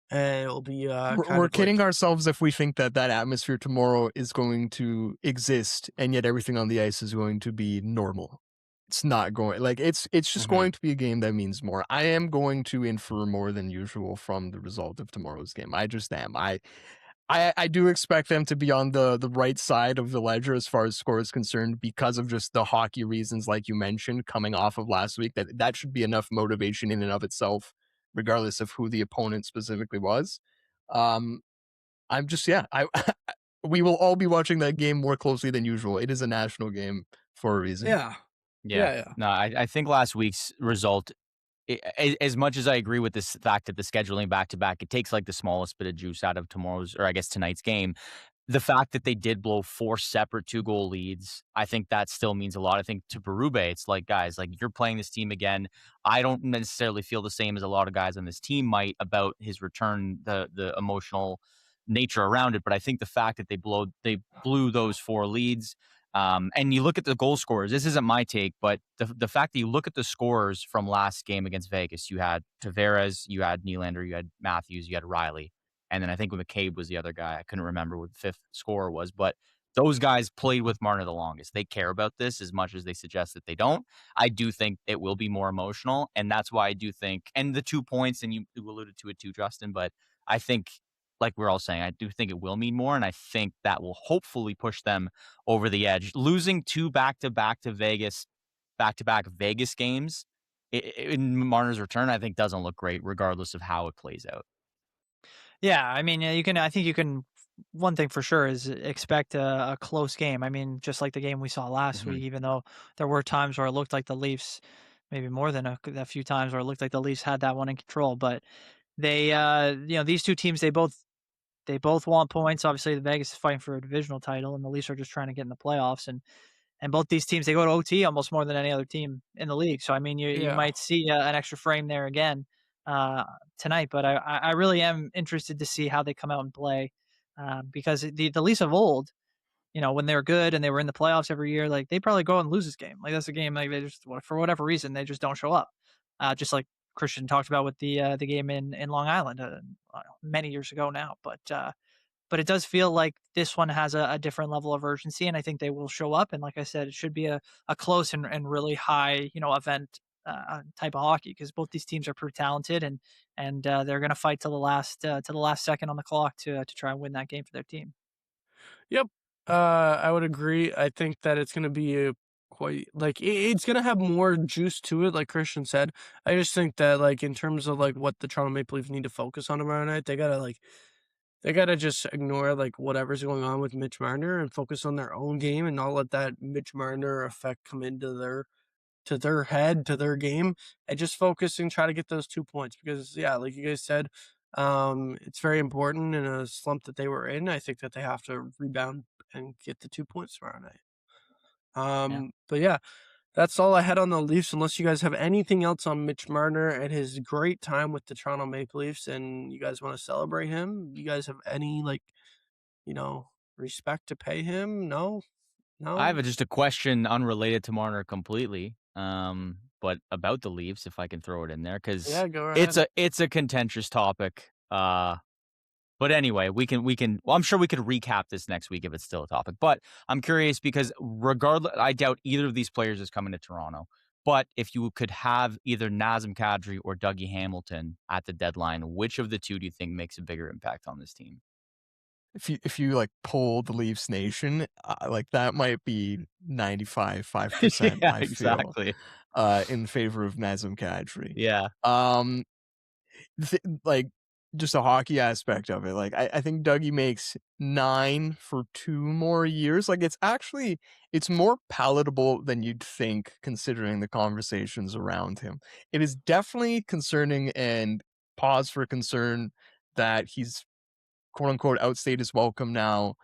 Speaker 1: and it'll be,
Speaker 4: we're kidding ourselves if we think that atmosphere tomorrow is going to exist, and yet everything on the ice is going to be normal. It's not going, it's just going to be a game that means more. I am going to infer more than usual from the result of tomorrow's game. I just am. I do expect them to be on the right side of the ledger as far as score is concerned because of just the hockey reasons, like you mentioned, coming off of last week. That should be enough motivation in and of itself, regardless of who the opponent specifically was. I'm just, we will all be watching that game more closely than usual. It is a national game for a reason.
Speaker 1: Yeah.
Speaker 3: No, I think last week's result, as much as I agree with this fact that the scheduling back-to-back, it takes like the smallest bit of juice out of tomorrow's, or I guess tonight's game. The fact that they did blow 4 separate 2-goal leads, I think that still means a lot. I think to Berube, it's like, guys, like, you're playing this team again. I don't necessarily feel the same as a lot of guys on this team might about his return, the emotional nature around it. But I think the fact that they blew those 4 leads, and you look at the goal scorers, this isn't my take, but the fact that you look at the scorers from last game against Vegas, you had Tavares, you had Nylander, you had Matthews, you had Riley. And then I think McCabe was the other guy. I couldn't remember what the 5th scorer was, but those guys played with Marner the longest. They care about this as much as they suggest that they don't. I do think it will be more emotional, and that's why I do think, and the 2 points, and you alluded to it too, Justin, but I think like we're all saying, I do think it will mean more, and I think that will hopefully push them over the edge. Losing 2 back-to-back Vegas games in Marner's return, I think doesn't look great regardless of how it plays out.
Speaker 2: Yeah, I mean, I think you can. One thing for sure is expect a close game. I mean, just like the game we saw last week, even though there were times where it looked like the Leafs, maybe more than a few times where it looked like the Leafs had that one in control. But they, these two teams, they both want points. Obviously, the Vegas is fighting for a divisional title, and the Leafs are just trying to get in the playoffs. And both these teams, they go to OT almost more than any other team in the league. So I mean, you
Speaker 1: Yeah.
Speaker 2: might see an extra frame there again tonight. But I really am interested to see how they come out and play because the Leafs of old, when they were good and they were in the playoffs every year, like they probably go and lose this game. Like that's a game like they just for whatever reason they just don't show up. Just like Cristian talked about with the game in Long Island many years ago now, but it does feel like this one has a different level of urgency, and I think they will show up. And like I said, it should be a close and really high, event type of hockey because both these teams are pretty talented, and they're going to fight to the last second on the clock to try and win that game for their team.
Speaker 1: Yep. I would agree. I think that it's gonna be quite like it's gonna have more juice to it, like Cristian said. I just think that like in terms of like what the Toronto Maple Leafs need to focus on tomorrow night, they gotta just ignore like whatever's going on with Mitch Marner and focus on their own game and not let that Mitch Marner effect come into their head, to their game, and just focus and try to get those 2 points because yeah, like you guys said, it's very important in a slump that they were in. I think that they have to rebound and get the 2 points tomorrow night.
Speaker 2: Yeah.
Speaker 1: But yeah, that's all I had on the Leafs, unless you guys have anything else on Mitch Marner and his great time with the Toronto Maple Leafs and you guys want to celebrate him. You guys have any respect to pay him? No?
Speaker 3: I have
Speaker 1: No?
Speaker 3: just a question unrelated to Marner completely, but about the Leafs, if I can throw it in there, because
Speaker 1: Yeah, go ahead.
Speaker 3: it's a contentious topic. But anyway, well, I'm sure we could recap this next week if it's still a topic. But I'm curious because regardless, I doubt either of these players is coming to Toronto. But if you could have either Nazem Kadri or Dougie Hamilton at the deadline, which of the two do you think makes a bigger impact on this team?
Speaker 4: If you like poll the Leafs Nation, like that might be 95.5%.
Speaker 3: Yeah,
Speaker 4: I feel
Speaker 3: exactly.
Speaker 4: in favor of Nazem Kadri.
Speaker 3: Yeah.
Speaker 4: Like just a hockey aspect of it. Like I think Dougie makes 9 for 2 more years. Like it's more palatable than you'd think considering the conversations around him. It is definitely concerning and pause for concern that he's quote unquote outstayed his welcome now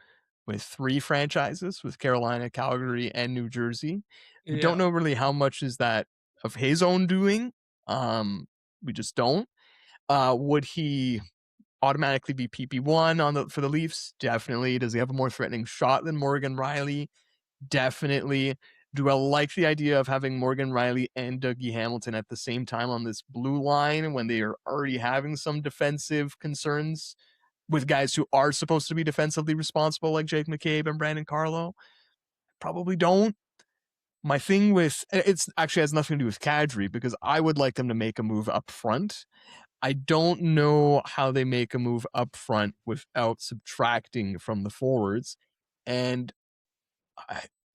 Speaker 4: with 3 franchises with Carolina, Calgary, and New Jersey. We don't
Speaker 1: Yeah.
Speaker 4: know really how much is that of his own doing. We just don't. Would he automatically be PP1 for the Leafs? Definitely. Does he have a more threatening shot than Morgan Rielly? Definitely. Do I like the idea of having Morgan Rielly and Dougie Hamilton at the same time on this blue line when they are already having some defensive concerns with guys who are supposed to be defensively responsible like Jake McCabe and Brandon Carlo? Probably don't. My thing with it's actually has nothing to do with Kadri because I would like them to make a move up front. I don't know how they make a move up front without subtracting from the forwards. And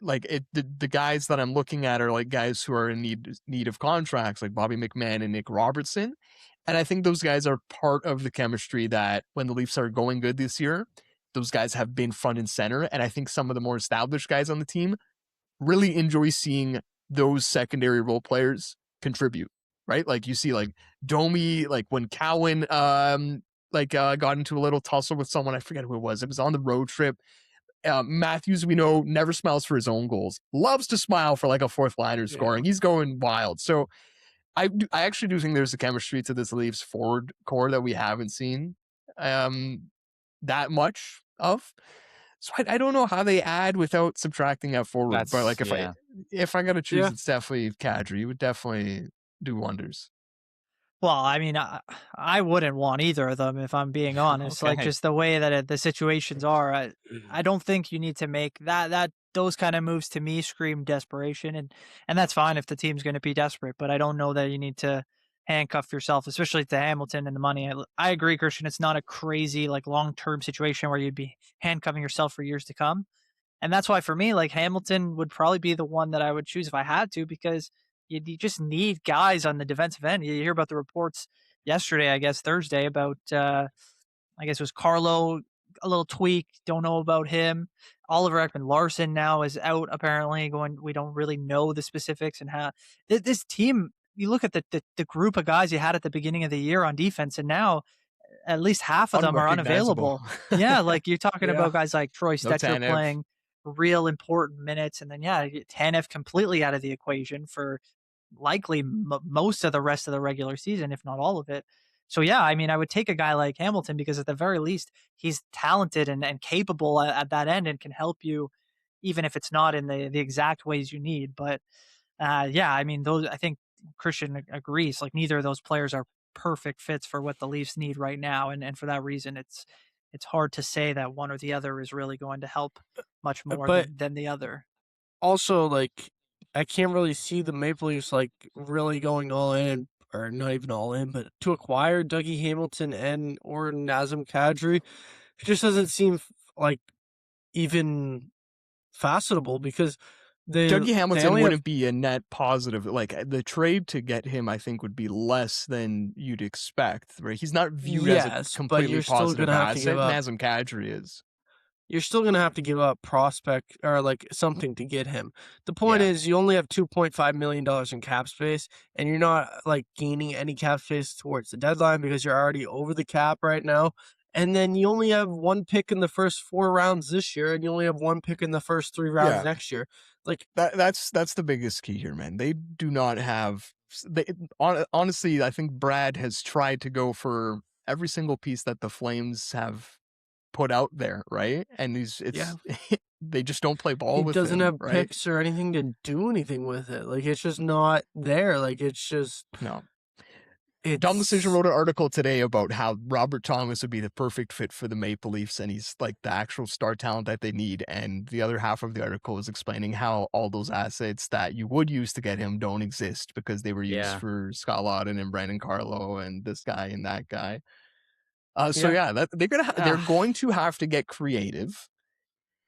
Speaker 4: the guys that I'm looking at are like guys who are in need of contracts, like Bobby McMahon and Nick Robertson. And I think those guys are part of the chemistry that when the Leafs are going good this year, those guys have been front and center. And I think some of the more established guys on the team really enjoy seeing those secondary role players contribute, right? Like you see like Domi, like when Cowan got into a little tussle with someone, I forget who it was on the road trip. Matthews, we know, never smiles for his own goals, loves to smile for like a fourth liner scoring. He's going wild. So I actually do think there's a chemistry to this Leafs forward core that we haven't seen that much of. So I don't know how they add without subtracting at forward. But like if I gotta choose, it's definitely Kadri. It would definitely do wonders.
Speaker 2: Well, I mean, I wouldn't want either of them if I'm being honest. Like
Speaker 3: Okay.
Speaker 2: just the way that the situations are, I don't think you need to make those kind of moves. To me scream desperation, and that's fine if the team's going to be desperate. But I don't know that you need to handcuff yourself, especially to Hamilton and the money. I agree, Cristian. It's not a crazy like long-term situation where you'd be handcuffing yourself for years to come. And that's why for me, like Hamilton would probably be the one that I would choose if I had to, because you just need guys on the defensive end. You hear about the reports yesterday, I guess Thursday, about I guess it was Carlo, a little tweak. Don't know about him. Oliver Ekman-Larsson now is out apparently. Going, we don't really know the specifics and how this team. You look at the group of guys you had at the beginning of the year on defense, and now at least half of them are unavailable. Yeah, like you're talking about guys like Troy Stecher playing real important minutes, and then Tanev completely out of the equation for likely most of the rest of the regular season, if not all of it. So yeah, I mean, I would take a guy like Hamilton because at the very least he's talented and capable at that end and can help you, even if it's not in the exact ways you need. But yeah, I mean, those I think Cristian agrees. Like neither of those players are perfect fits for what the Leafs need right now, and for that reason, it's hard to say that one or the other is really going to help much more than the other.
Speaker 1: Also, like I can't really see the Maple Leafs like really going all in, or not even all in, but to acquire Dougie Hamilton and or Nazem Kadri, it just doesn't seem like even fathomable because
Speaker 4: Dougie Hamilton wouldn't be a net positive. Like the trade to get him, I think, would be less than you'd expect. Right? He's not viewed as a completely positive asset. Nazem Kadri is.
Speaker 1: You're still going to have to give up prospect or like something to get him. The point is you only have $2.5 million in cap space, and you're not like gaining any cap space towards the deadline because you're already over the cap right now. And then you only have one pick in the first 4 rounds this year, and you only have one pick in the first 3 rounds next year. Like
Speaker 4: that's the biggest key here, man. They do not have. Honestly, I think Brad has tried to go for every single piece that the Flames have put out there, right? And they just don't play ball with it.
Speaker 1: He doesn't have picks or anything to do anything with it. Like it's just not there. Like it's just
Speaker 4: no. Dumb Decision wrote an article today about how Robert Thomas would be the perfect fit for the Maple Leafs, and he's like the actual star talent that they need. And the other half of the article is explaining how all those assets that you would use to get him don't exist because they were used for Scott Laughton and Brandon Carlo and this guy and that guy. They're going to have to get creative.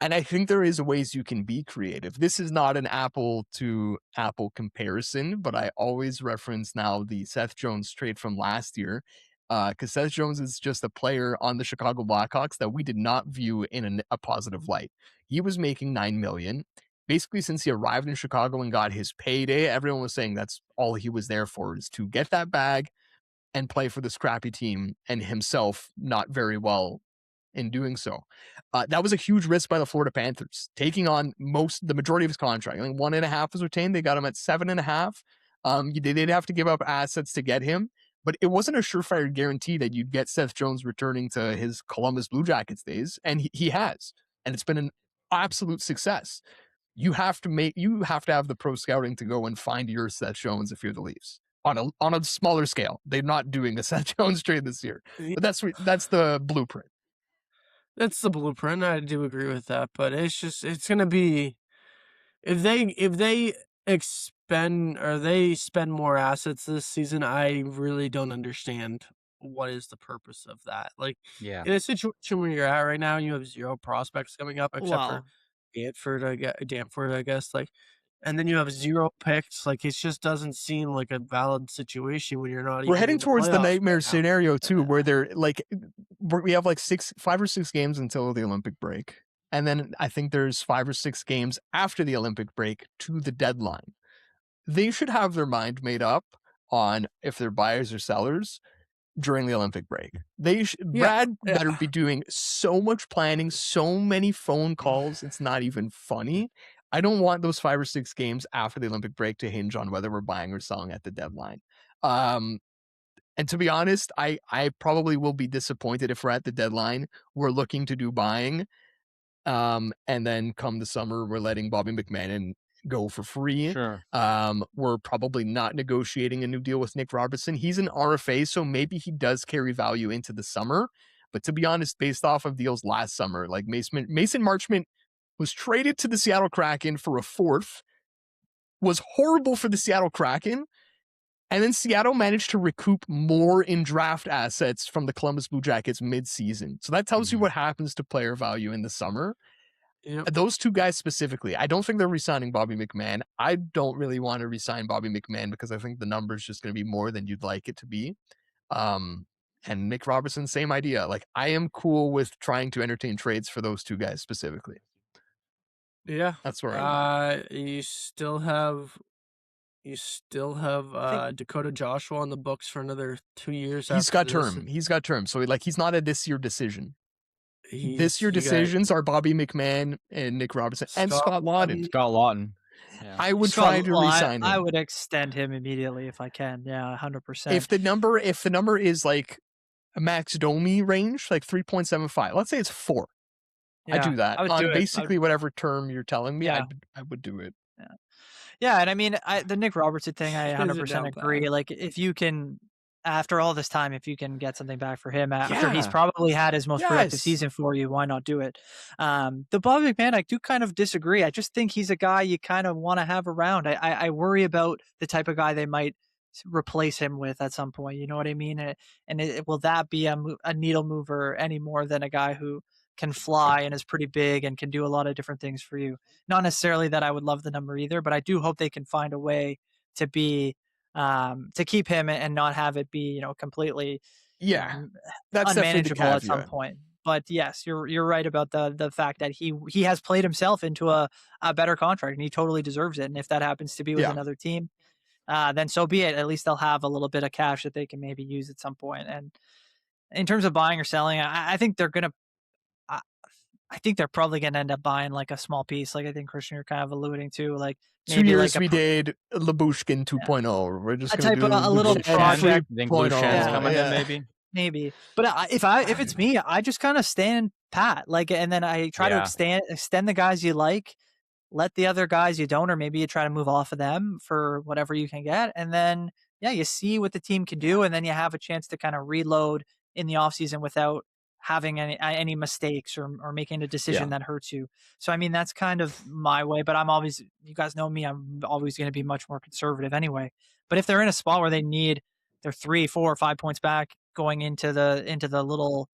Speaker 4: And I think there is ways you can be creative. This is not an apple to apple comparison, but I always reference now the Seth Jones trade from last year, because Seth Jones is just a player on the Chicago Blackhawks that we did not view in a positive light. He was making $9 million. Basically, since he arrived in Chicago and got his payday, everyone was saying that's all he was there for, is to get that bag and play for this crappy team, and himself not very well in doing so. That was a huge risk by the Florida Panthers, taking on the majority of his contract. I think 1.5 was retained. They got him at 7.5. They did have to give up assets to get him, but it wasn't a surefire guarantee that you'd get Seth Jones returning to his Columbus Blue Jackets days, and he has, and it's been an absolute success. You have to have the pro scouting to go and find your Seth Jones if you're the Leafs. On a smaller scale. They're not doing a Seth Jones trade this year, but that's the blueprint.
Speaker 1: That's the blueprint. I do agree with that, but it's going to be if they spend more assets this season, I really don't understand what is the purpose of that. Like in a situation where you're at right now, you have 0 prospects coming up except for Danford, I guess. Like, and then you have 0 picks. Like it just doesn't seem like a valid situation when you're not.
Speaker 4: We're heading towards the nightmare scenario too, where they're like, we have like 5 or 6 games until the Olympic break, and then I think there's 5 or 6 games after the Olympic break to the deadline. They should have their mind made up on if they're buyers or sellers during the Olympic break. Brad better be doing so much planning, so many phone calls. It's not even funny. I don't want those 5 or 6 games after the Olympic break to hinge on whether we're buying or selling at the deadline. And to be honest, I probably will be disappointed if we're at the deadline. We're looking to do buying. And then come the summer, we're letting Bobby McMahon go for free.
Speaker 3: Sure.
Speaker 4: We're probably not negotiating a new deal with Nick Robertson. He's an RFA, so maybe he does carry value into the summer. But to be honest, based off of deals last summer, like Mason Marchment was traded to the Seattle Kraken for a 4th, was horrible for the Seattle Kraken, And then Seattle managed to recoup more in draft assets from the Columbus Blue Jackets mid-season. So that tells you what happens to player value in the summer.
Speaker 1: Yep.
Speaker 4: Those two guys specifically, I don't think they're re-signing Bobby McMann. I don't really want to re-sign Bobby McMann because I think the number's just going to be more than you'd like it to be. And Nick Robertson, same idea. Like, I am cool with trying to entertain trades for those two guys specifically.
Speaker 1: Yeah.
Speaker 4: That's where I'm at.
Speaker 1: You still have Dakota Joshua on the books for another 2 years.
Speaker 4: He's got
Speaker 1: after this.
Speaker 4: term. He's got term. So like, he's not a this year decision. This year
Speaker 1: You got
Speaker 4: decisions are Bobby McMahon and Nick Robertson and Scott Lawton.
Speaker 3: Scott Lawton.
Speaker 2: Yeah.
Speaker 4: I would try to re-sign him.
Speaker 2: I would extend him immediately if I can. Yeah, 100%.
Speaker 4: If the number is like a Max Domi range, like 3.75, let's say it's 4.
Speaker 2: Yeah,
Speaker 4: I do that
Speaker 2: I would
Speaker 4: on
Speaker 2: do it.
Speaker 4: basically whatever term you're telling me.
Speaker 2: Yeah.
Speaker 4: I would do it.
Speaker 2: Yeah. Yeah, and I mean, the Nick Robertson thing, I
Speaker 1: Those are
Speaker 2: 100%
Speaker 1: down
Speaker 2: agree.
Speaker 1: bad.
Speaker 2: Like, if you can, after all this time, if you can get something back for him after he's
Speaker 4: Yeah.
Speaker 2: probably had his most productive
Speaker 4: Yes.
Speaker 2: season for you, why not do it? The Bobby McMahon, I do kind of disagree. I just think he's a guy you kind of want to have around. I worry about the type of guy they might replace him with at some point. You know what I mean? Will that be a needle mover any more than a guy who can fly and is pretty big and can do a lot of different things for you? Not necessarily that I would love the number either, but I do hope they can find a way to be to keep him and not have it be, completely
Speaker 4: that's
Speaker 2: unmanageable at some
Speaker 4: caveat.
Speaker 2: point. But yes, you're right about the fact that he has played himself into a better contract and he totally deserves it. And if that happens to be with another team, then so be it. At least they'll have a little bit of cash that they can maybe use at some point. And in terms of buying or selling, I think they're gonna. I think they're probably going to end up buying like a small piece. Like I think Cristian, you're kind of alluding to, like maybe
Speaker 4: 2 years
Speaker 2: like
Speaker 4: we did Labushkin 2.0. We're just
Speaker 2: a
Speaker 4: going to
Speaker 2: type
Speaker 4: do
Speaker 2: of a little project.
Speaker 3: I think Blue Shen's coming in
Speaker 2: maybe. Maybe, but if it's me, I just kind of stand pat, like, and then I try to extend the guys you like, let the other guys you don't, or maybe you try to move off of them for whatever you can get, and then you see what the team can do, and then you have a chance to kind of reload in the offseason without having any mistakes or making a decision that hurts you. So I mean, that's kind of my way, but you guys know me, I'm always going to be much more conservative anyway. But if they're in a spot where they're 3, 4, or 5 points back going into the little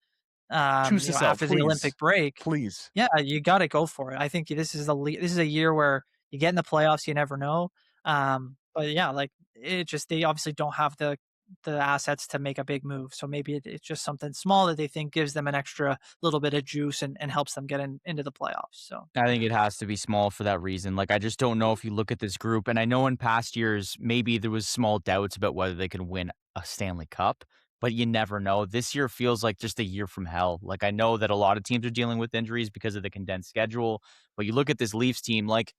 Speaker 2: after the Olympic break,
Speaker 4: please,
Speaker 2: you got to go for it. I think this is a year where you get in the playoffs, you never know. But yeah, like they obviously don't have the assets to make a big move. So maybe it's just something small that they think gives them an extra little bit of juice and helps them get into the playoffs. So
Speaker 3: I think it has to be small for that reason. Like, I just don't know if you look at this group, and I know in past years, maybe there was small doubts about whether they could win a Stanley Cup, but you never know. This year feels like just a year from hell. Like, I know that a lot of teams are dealing with injuries because of the condensed schedule, but you look at this Leafs team, like,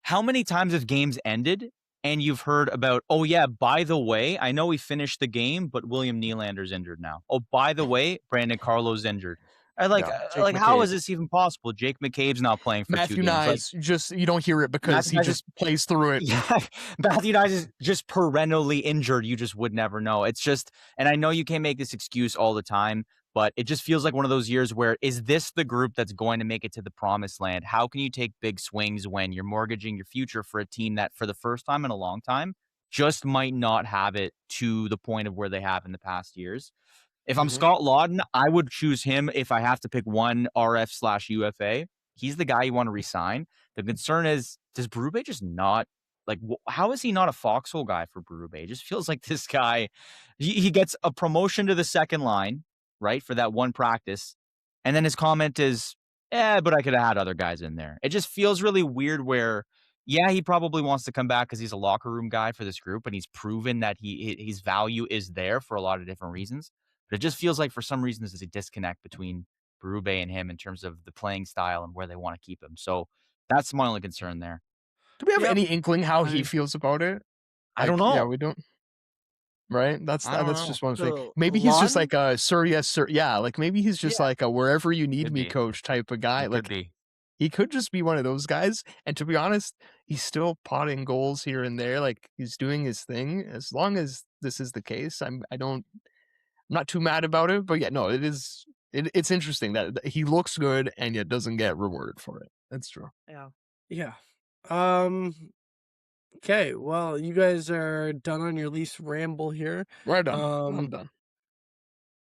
Speaker 3: how many times have games ended and you've heard about, oh yeah, by the way, I know we finished the game, but William Nylander's injured now. Oh, by the way, Brandon Carlo's injured. How is this even possible? Jake McCabe's not playing for
Speaker 4: Matthew
Speaker 3: 2 games.
Speaker 4: Nyes, you don't hear it because he just plays through it.
Speaker 3: Yeah, Matthew Nyes is just perennially injured. You just would never know. It's just, and I know you can't make this excuse all the time, but it just feels like one of those years where, is this the group that's going to make it to the promised land? How can you take big swings when you're mortgaging your future for a team that, for the first time in a long time, just might not have it to the point of where they have in the past years? If I'm Scott Lawton, I would choose him if I have to pick one RF/UFA. He's the guy you want to resign. The concern is, does Berube just not, like, how is he not a foxhole guy for Berube? It just feels like this guy, he gets a promotion to the second line, right, for that one practice. And then his comment is, but I could have had other guys in there. It just feels really weird where, he probably wants to come back because he's a locker room guy for this group, and he's proven that his value is there for a lot of different reasons. But it just feels like for some reason there's a disconnect between Berube and him in terms of the playing style and where they want to keep him. So that's my only concern there.
Speaker 4: Do we have any inkling how he feels about it?
Speaker 3: I don't know.
Speaker 4: Yeah, we don't. Right? That's just one thing.
Speaker 2: So,
Speaker 4: Maybe he's just like a sir, yes, sir. Yeah, like maybe he's just like a wherever you need me coach type of guy. Like he could just be one of those guys. And to be honest, he's still potting goals here and there. Like he's doing his thing. As long as this is the case, I'm not too mad about it. But yeah, no, it's interesting that he looks good and yet doesn't get rewarded for it. That's true.
Speaker 2: Yeah.
Speaker 1: Yeah. Okay, well, you guys are done on your Leafs ramble here.
Speaker 4: Right on. I'm done.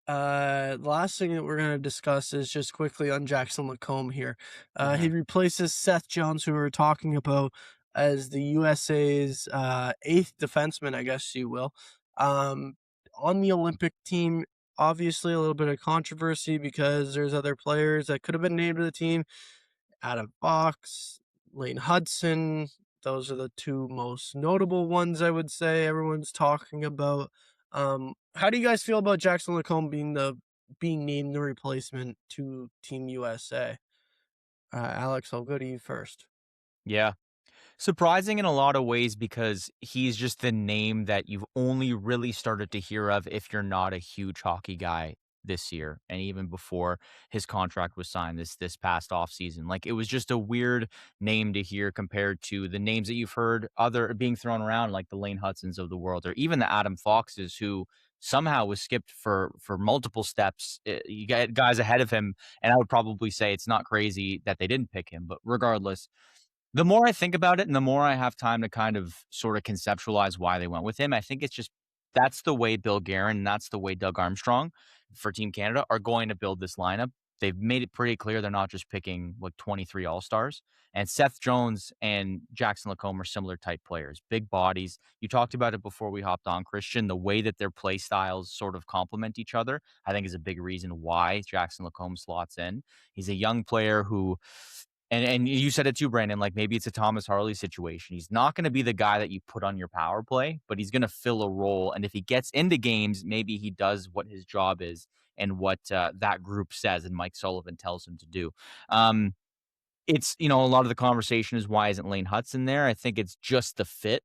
Speaker 1: The last thing that we're going to discuss is just quickly on Jackson Lacombe here. He replaces Seth Jones, who we were talking about, as the USA's eighth defenseman, I guess you will. On the Olympic team, obviously a little bit of controversy because there's other players that could have been named to the team. Adam Fox, Lane Hudson. Those are the two most notable ones, I would say, everyone's talking about. How do you guys feel about Jackson Lacombe being named the replacement to Team USA? Alex, I'll go to you first.
Speaker 3: Yeah. Surprising in a lot of ways because he's just the name that you've only really started to hear of if you're not a huge hockey guy this year and even before his contract was signed this past offseason. Like, it was just a weird name to hear compared to the names that you've heard other being thrown around, like the Lane Hudsons of the world or even the Adam Foxes, who somehow was skipped for multiple steps. You got guys ahead of him, and I would probably say it's not crazy that they didn't pick him, but regardless, the more I think about it and the more I have time to kind of sort of conceptualize why they went with him, I think it's just that's the way Bill Guerin and that's the way Doug Armstrong for Team Canada are going to build this lineup. They've made it pretty clear they're not just picking like 23 All-Stars. And Seth Jones and Jackson Lacombe are similar type players, big bodies. You talked about it before we hopped on, Cristian. The way that their play styles sort of complement each other, I think is a big reason why Jackson Lacombe slots in. He's a young player who and you said it too, Brandon, like maybe it's a Thomas Harley situation. He's not going to be the guy that you put on your power play, but he's going to fill a role. And if he gets into games, maybe he does what his job is and what that group says and Mike Sullivan tells him to do. It's, a lot of the conversation is why isn't Lane Hudson there? I think it's just the fit.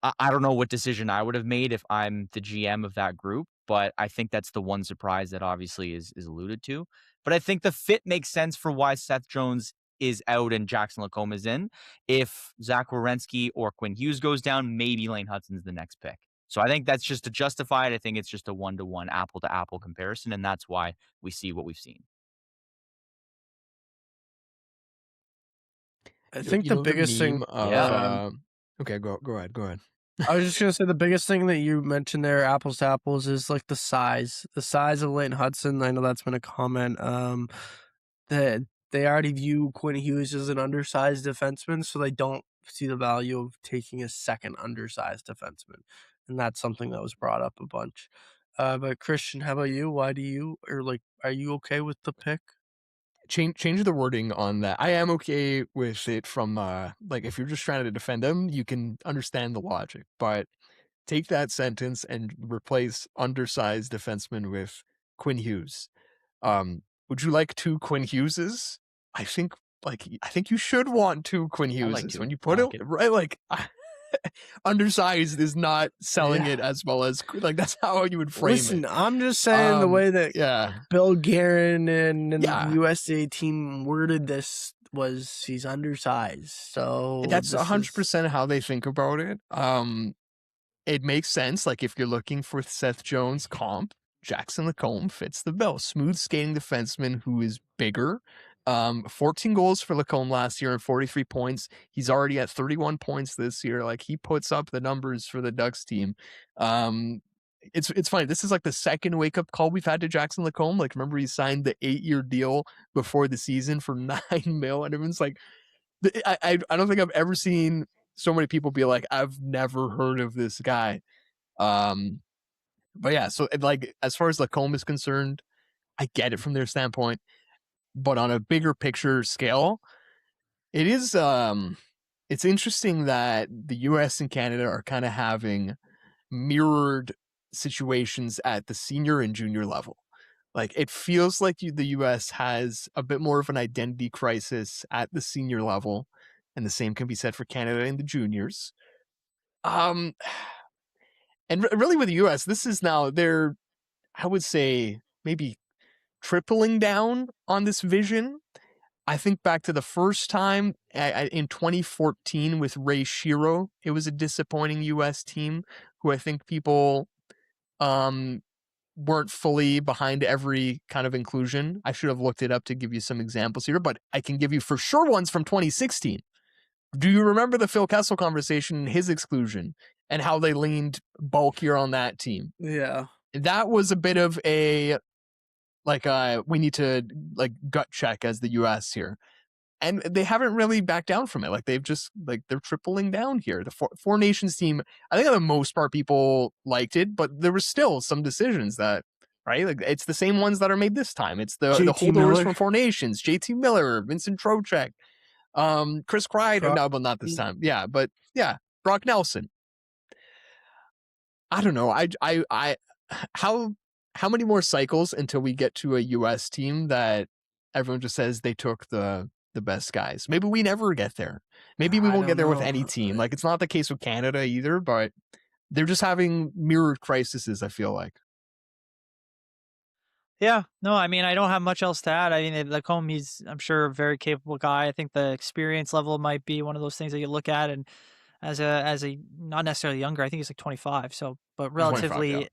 Speaker 3: I don't know what decision I would have made if I'm the GM of that group, but I think that's the one surprise that obviously is alluded to. But I think the fit makes sense for why Seth Jones is out and Jackson Lacombe is in. If Zach Werenski or Quinn Hughes goes down, maybe Lane Hudson's the next pick. So I think that's just to justify it. I think it's just a one-to-one, apple-to-apple comparison, and that's why we see what we've seen.
Speaker 1: I think the biggest thing.
Speaker 4: Okay, go ahead.
Speaker 1: I was just gonna say the biggest thing that you mentioned there, apples to apples, is like the size of Leighton Hudson. I know that's been a comment. That they already view Quinn Hughes as an undersized defenseman, so they don't see the value of taking a second undersized defenseman, and that's something that was brought up a bunch. But Cristian, how about you? Why do you are you okay with the pick?
Speaker 4: Change the wording on that. I am okay with it from like if you're just trying to defend them, you can understand the logic, but take that sentence and replace undersized defenseman with Quinn Hughes. Would you like two Quinn Hugheses? I think you should want two Quinn Hugheses. When you put it right, like undersized is not selling it as well as like that's how you would frame it.
Speaker 1: Listen, I'm just saying the way that Bill Guerin and the USA team worded this was he's undersized. So
Speaker 4: that's 100% how they think about it. It makes sense. Like if you're looking for Seth Jones comp, Jackson Lacombe fits the bill. Smooth skating defenseman who is bigger. 14 goals for Lacombe last year and 43 points. He's already at 31 points this year. Like he puts up the numbers for the Ducks team. It's funny. This is like the second wake up call we've had to Jackson Lacombe. Like remember he signed the 8-year deal before the season for $9 million, and everyone's like, I don't think I've ever seen so many people be like, I've never heard of this guy. But yeah, so like as far as Lacombe is concerned, I get it from their standpoint. But on a bigger picture scale, it is it's interesting that the US and Canada are kind of having mirrored situations at the senior and junior level. Like it feels like the US has a bit more of an identity crisis at the senior level, and the same can be said for Canada in the juniors. And really with the US, this is now they're, I would say, maybe tripling down on this vision. I think back to the first time in 2014 with Ray Shero, it was a disappointing U.S. team who I think people weren't fully behind every kind of inclusion. I should have looked it up to give you some examples here, but I can give you for sure ones from 2016. Do you remember the Phil Kessel conversation and his exclusion and how they leaned bulkier on that team?
Speaker 1: Yeah.
Speaker 4: That was a bit of a, we need to gut check as the US here. And they haven't really backed down from it. They've just, they're tripling down here. The Four Nations team, I think for the most part, people liked it, but there was still some decisions that, right? It's the same ones that are made this time. It's the
Speaker 1: JT
Speaker 4: holdovers
Speaker 1: Miller.
Speaker 4: from Four Nations, JT Miller, Vincent Trocheck, Chris Kreider. No, but not this time. Yeah, but yeah, Brock Nelson. I don't know. How many more cycles until we get to a US team that everyone just says they took the best guys? Maybe we never get there. Maybe we won't get there with any team. It's not the case with Canada either, but they're just having mirrored crises, I feel like.
Speaker 2: Yeah, no, I mean, I don't have much else to add. I mean, Lacombe, he's, I'm sure, a very capable guy. I think the experience level might be one of those things that you look at, and as a not necessarily younger, I think he's like 25, so but relatively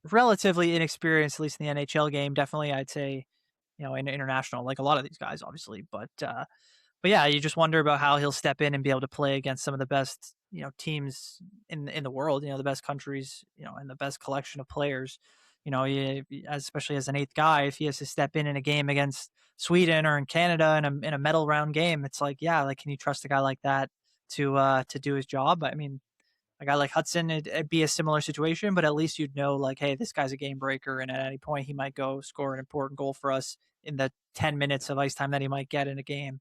Speaker 2: inexperienced, at least in the NHL game. Definitely, I'd say, in international, like a lot of these guys, obviously, but yeah, you just wonder about how he'll step in and be able to play against some of the best, teams in the world, the best countries, and the best collection of players. Especially as an eighth guy, if he has to step in a game against Sweden or in Canada in a medal round game, it's like, yeah, like, can you trust a guy like that to do his job? I mean, a guy like Hudson, it'd be a similar situation, but at least you'd know, like, hey, this guy's a game breaker, and at any point he might go score an important goal for us in the 10 minutes of ice time that he might get in a game.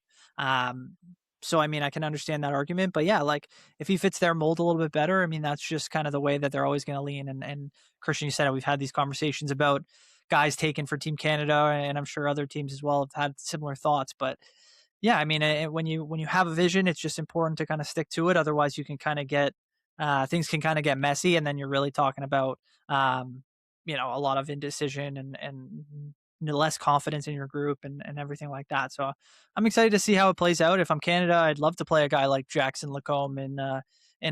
Speaker 2: So, I mean, I can understand that argument, but yeah, like, if he fits their mold a little bit better, I mean, that's just kind of the way that they're always going to lean. And Cristian, you said it, we've had these conversations about guys taken for Team Canada, and I'm sure other teams as well have had similar thoughts, but yeah, I mean, when you have a vision, it's just important to kind of stick to it. Otherwise you can kind of get, things can kind of get messy, and then you're really talking about, a lot of indecision and less confidence in your group and everything like that. So I'm excited to see how it plays out. If I'm Canada, I'd love to play a guy like Jackson Lacombe in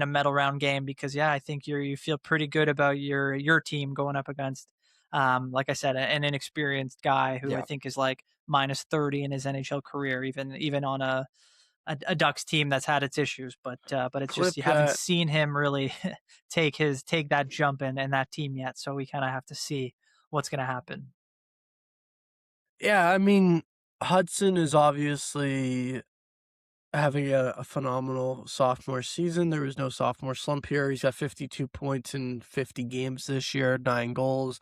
Speaker 2: a medal round game, because yeah, I think you feel pretty good about your team going up against, like I said, an inexperienced guy who I think is like minus 30 in his NHL career, even on a Ducks team that's had its issues, but it's just, you haven't seen him really take that jump in that team yet. So we kind of have to see what's going to happen.
Speaker 1: Yeah, I mean, Hudson is obviously having a phenomenal sophomore season. There was no sophomore slump here. He's got 52 points in 50 games this year, 9 goals.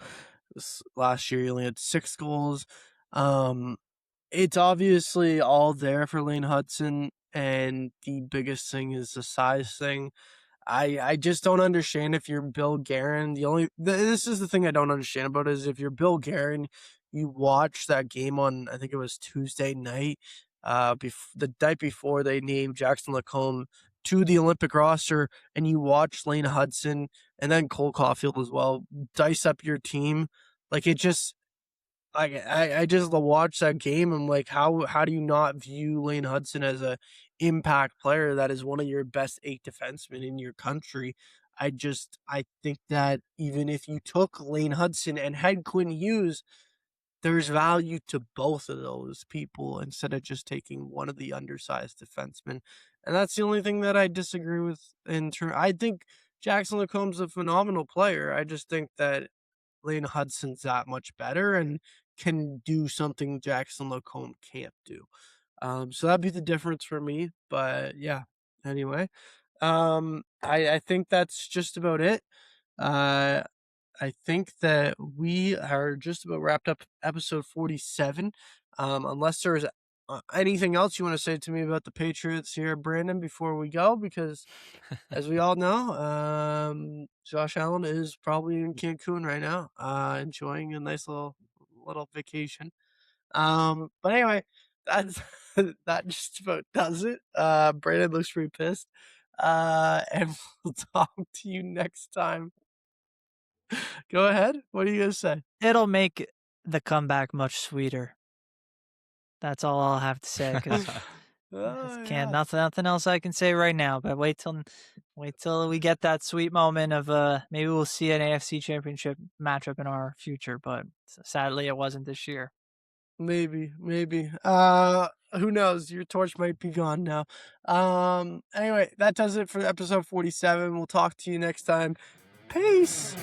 Speaker 1: Last year, he only had 6 goals. It's obviously all there for Lane Hudson, and the biggest thing is the size thing. I just don't understand if you're Bill Guerin. This is the thing I don't understand about it, is if you're Bill Guerin, you watch that game on, I think it was Tuesday night, the night before they named Jackson Lacombe to the Olympic roster, and you watch Lane Hudson and then Cole Caulfield as well dice up your team. Like, it just, I just watch that game. I'm like, how do you not view Lane Hudson as a impact player that is one of your best 8 defensemen in your country? I think that even if you took Lane Hudson and had Quinn Hughes, there's value to both of those people instead of just taking one of the undersized defensemen. And that's the only thing that I disagree with I think Jackson Lacombe's a phenomenal player. I just think that Lane Hudson's that much better and can do something Jackson Lacombe can't do. So that'd be the difference for me. But yeah, anyway, I think that's just about it. I think that we are just about wrapped up episode 47. Unless there's anything else you want to say to me about the Patriots here, Brandon, before we go, because as we all know, Josh Allen is probably in Cancun right now, enjoying a nice little vacation. But anyway, that's that just about does it. Brandon looks pretty pissed. And we'll talk to you next time. Go ahead. What are you gonna say?
Speaker 2: It'll make the comeback much sweeter. That's all I'll have to say, because nothing else I can say right now. But wait till we get that sweet moment of maybe we'll see an AFC Championship matchup in our future. But sadly, it wasn't this year.
Speaker 1: Maybe. Who knows? Your torch might be gone now. Anyway, that does it for episode 47. We'll talk to you next time. Peace.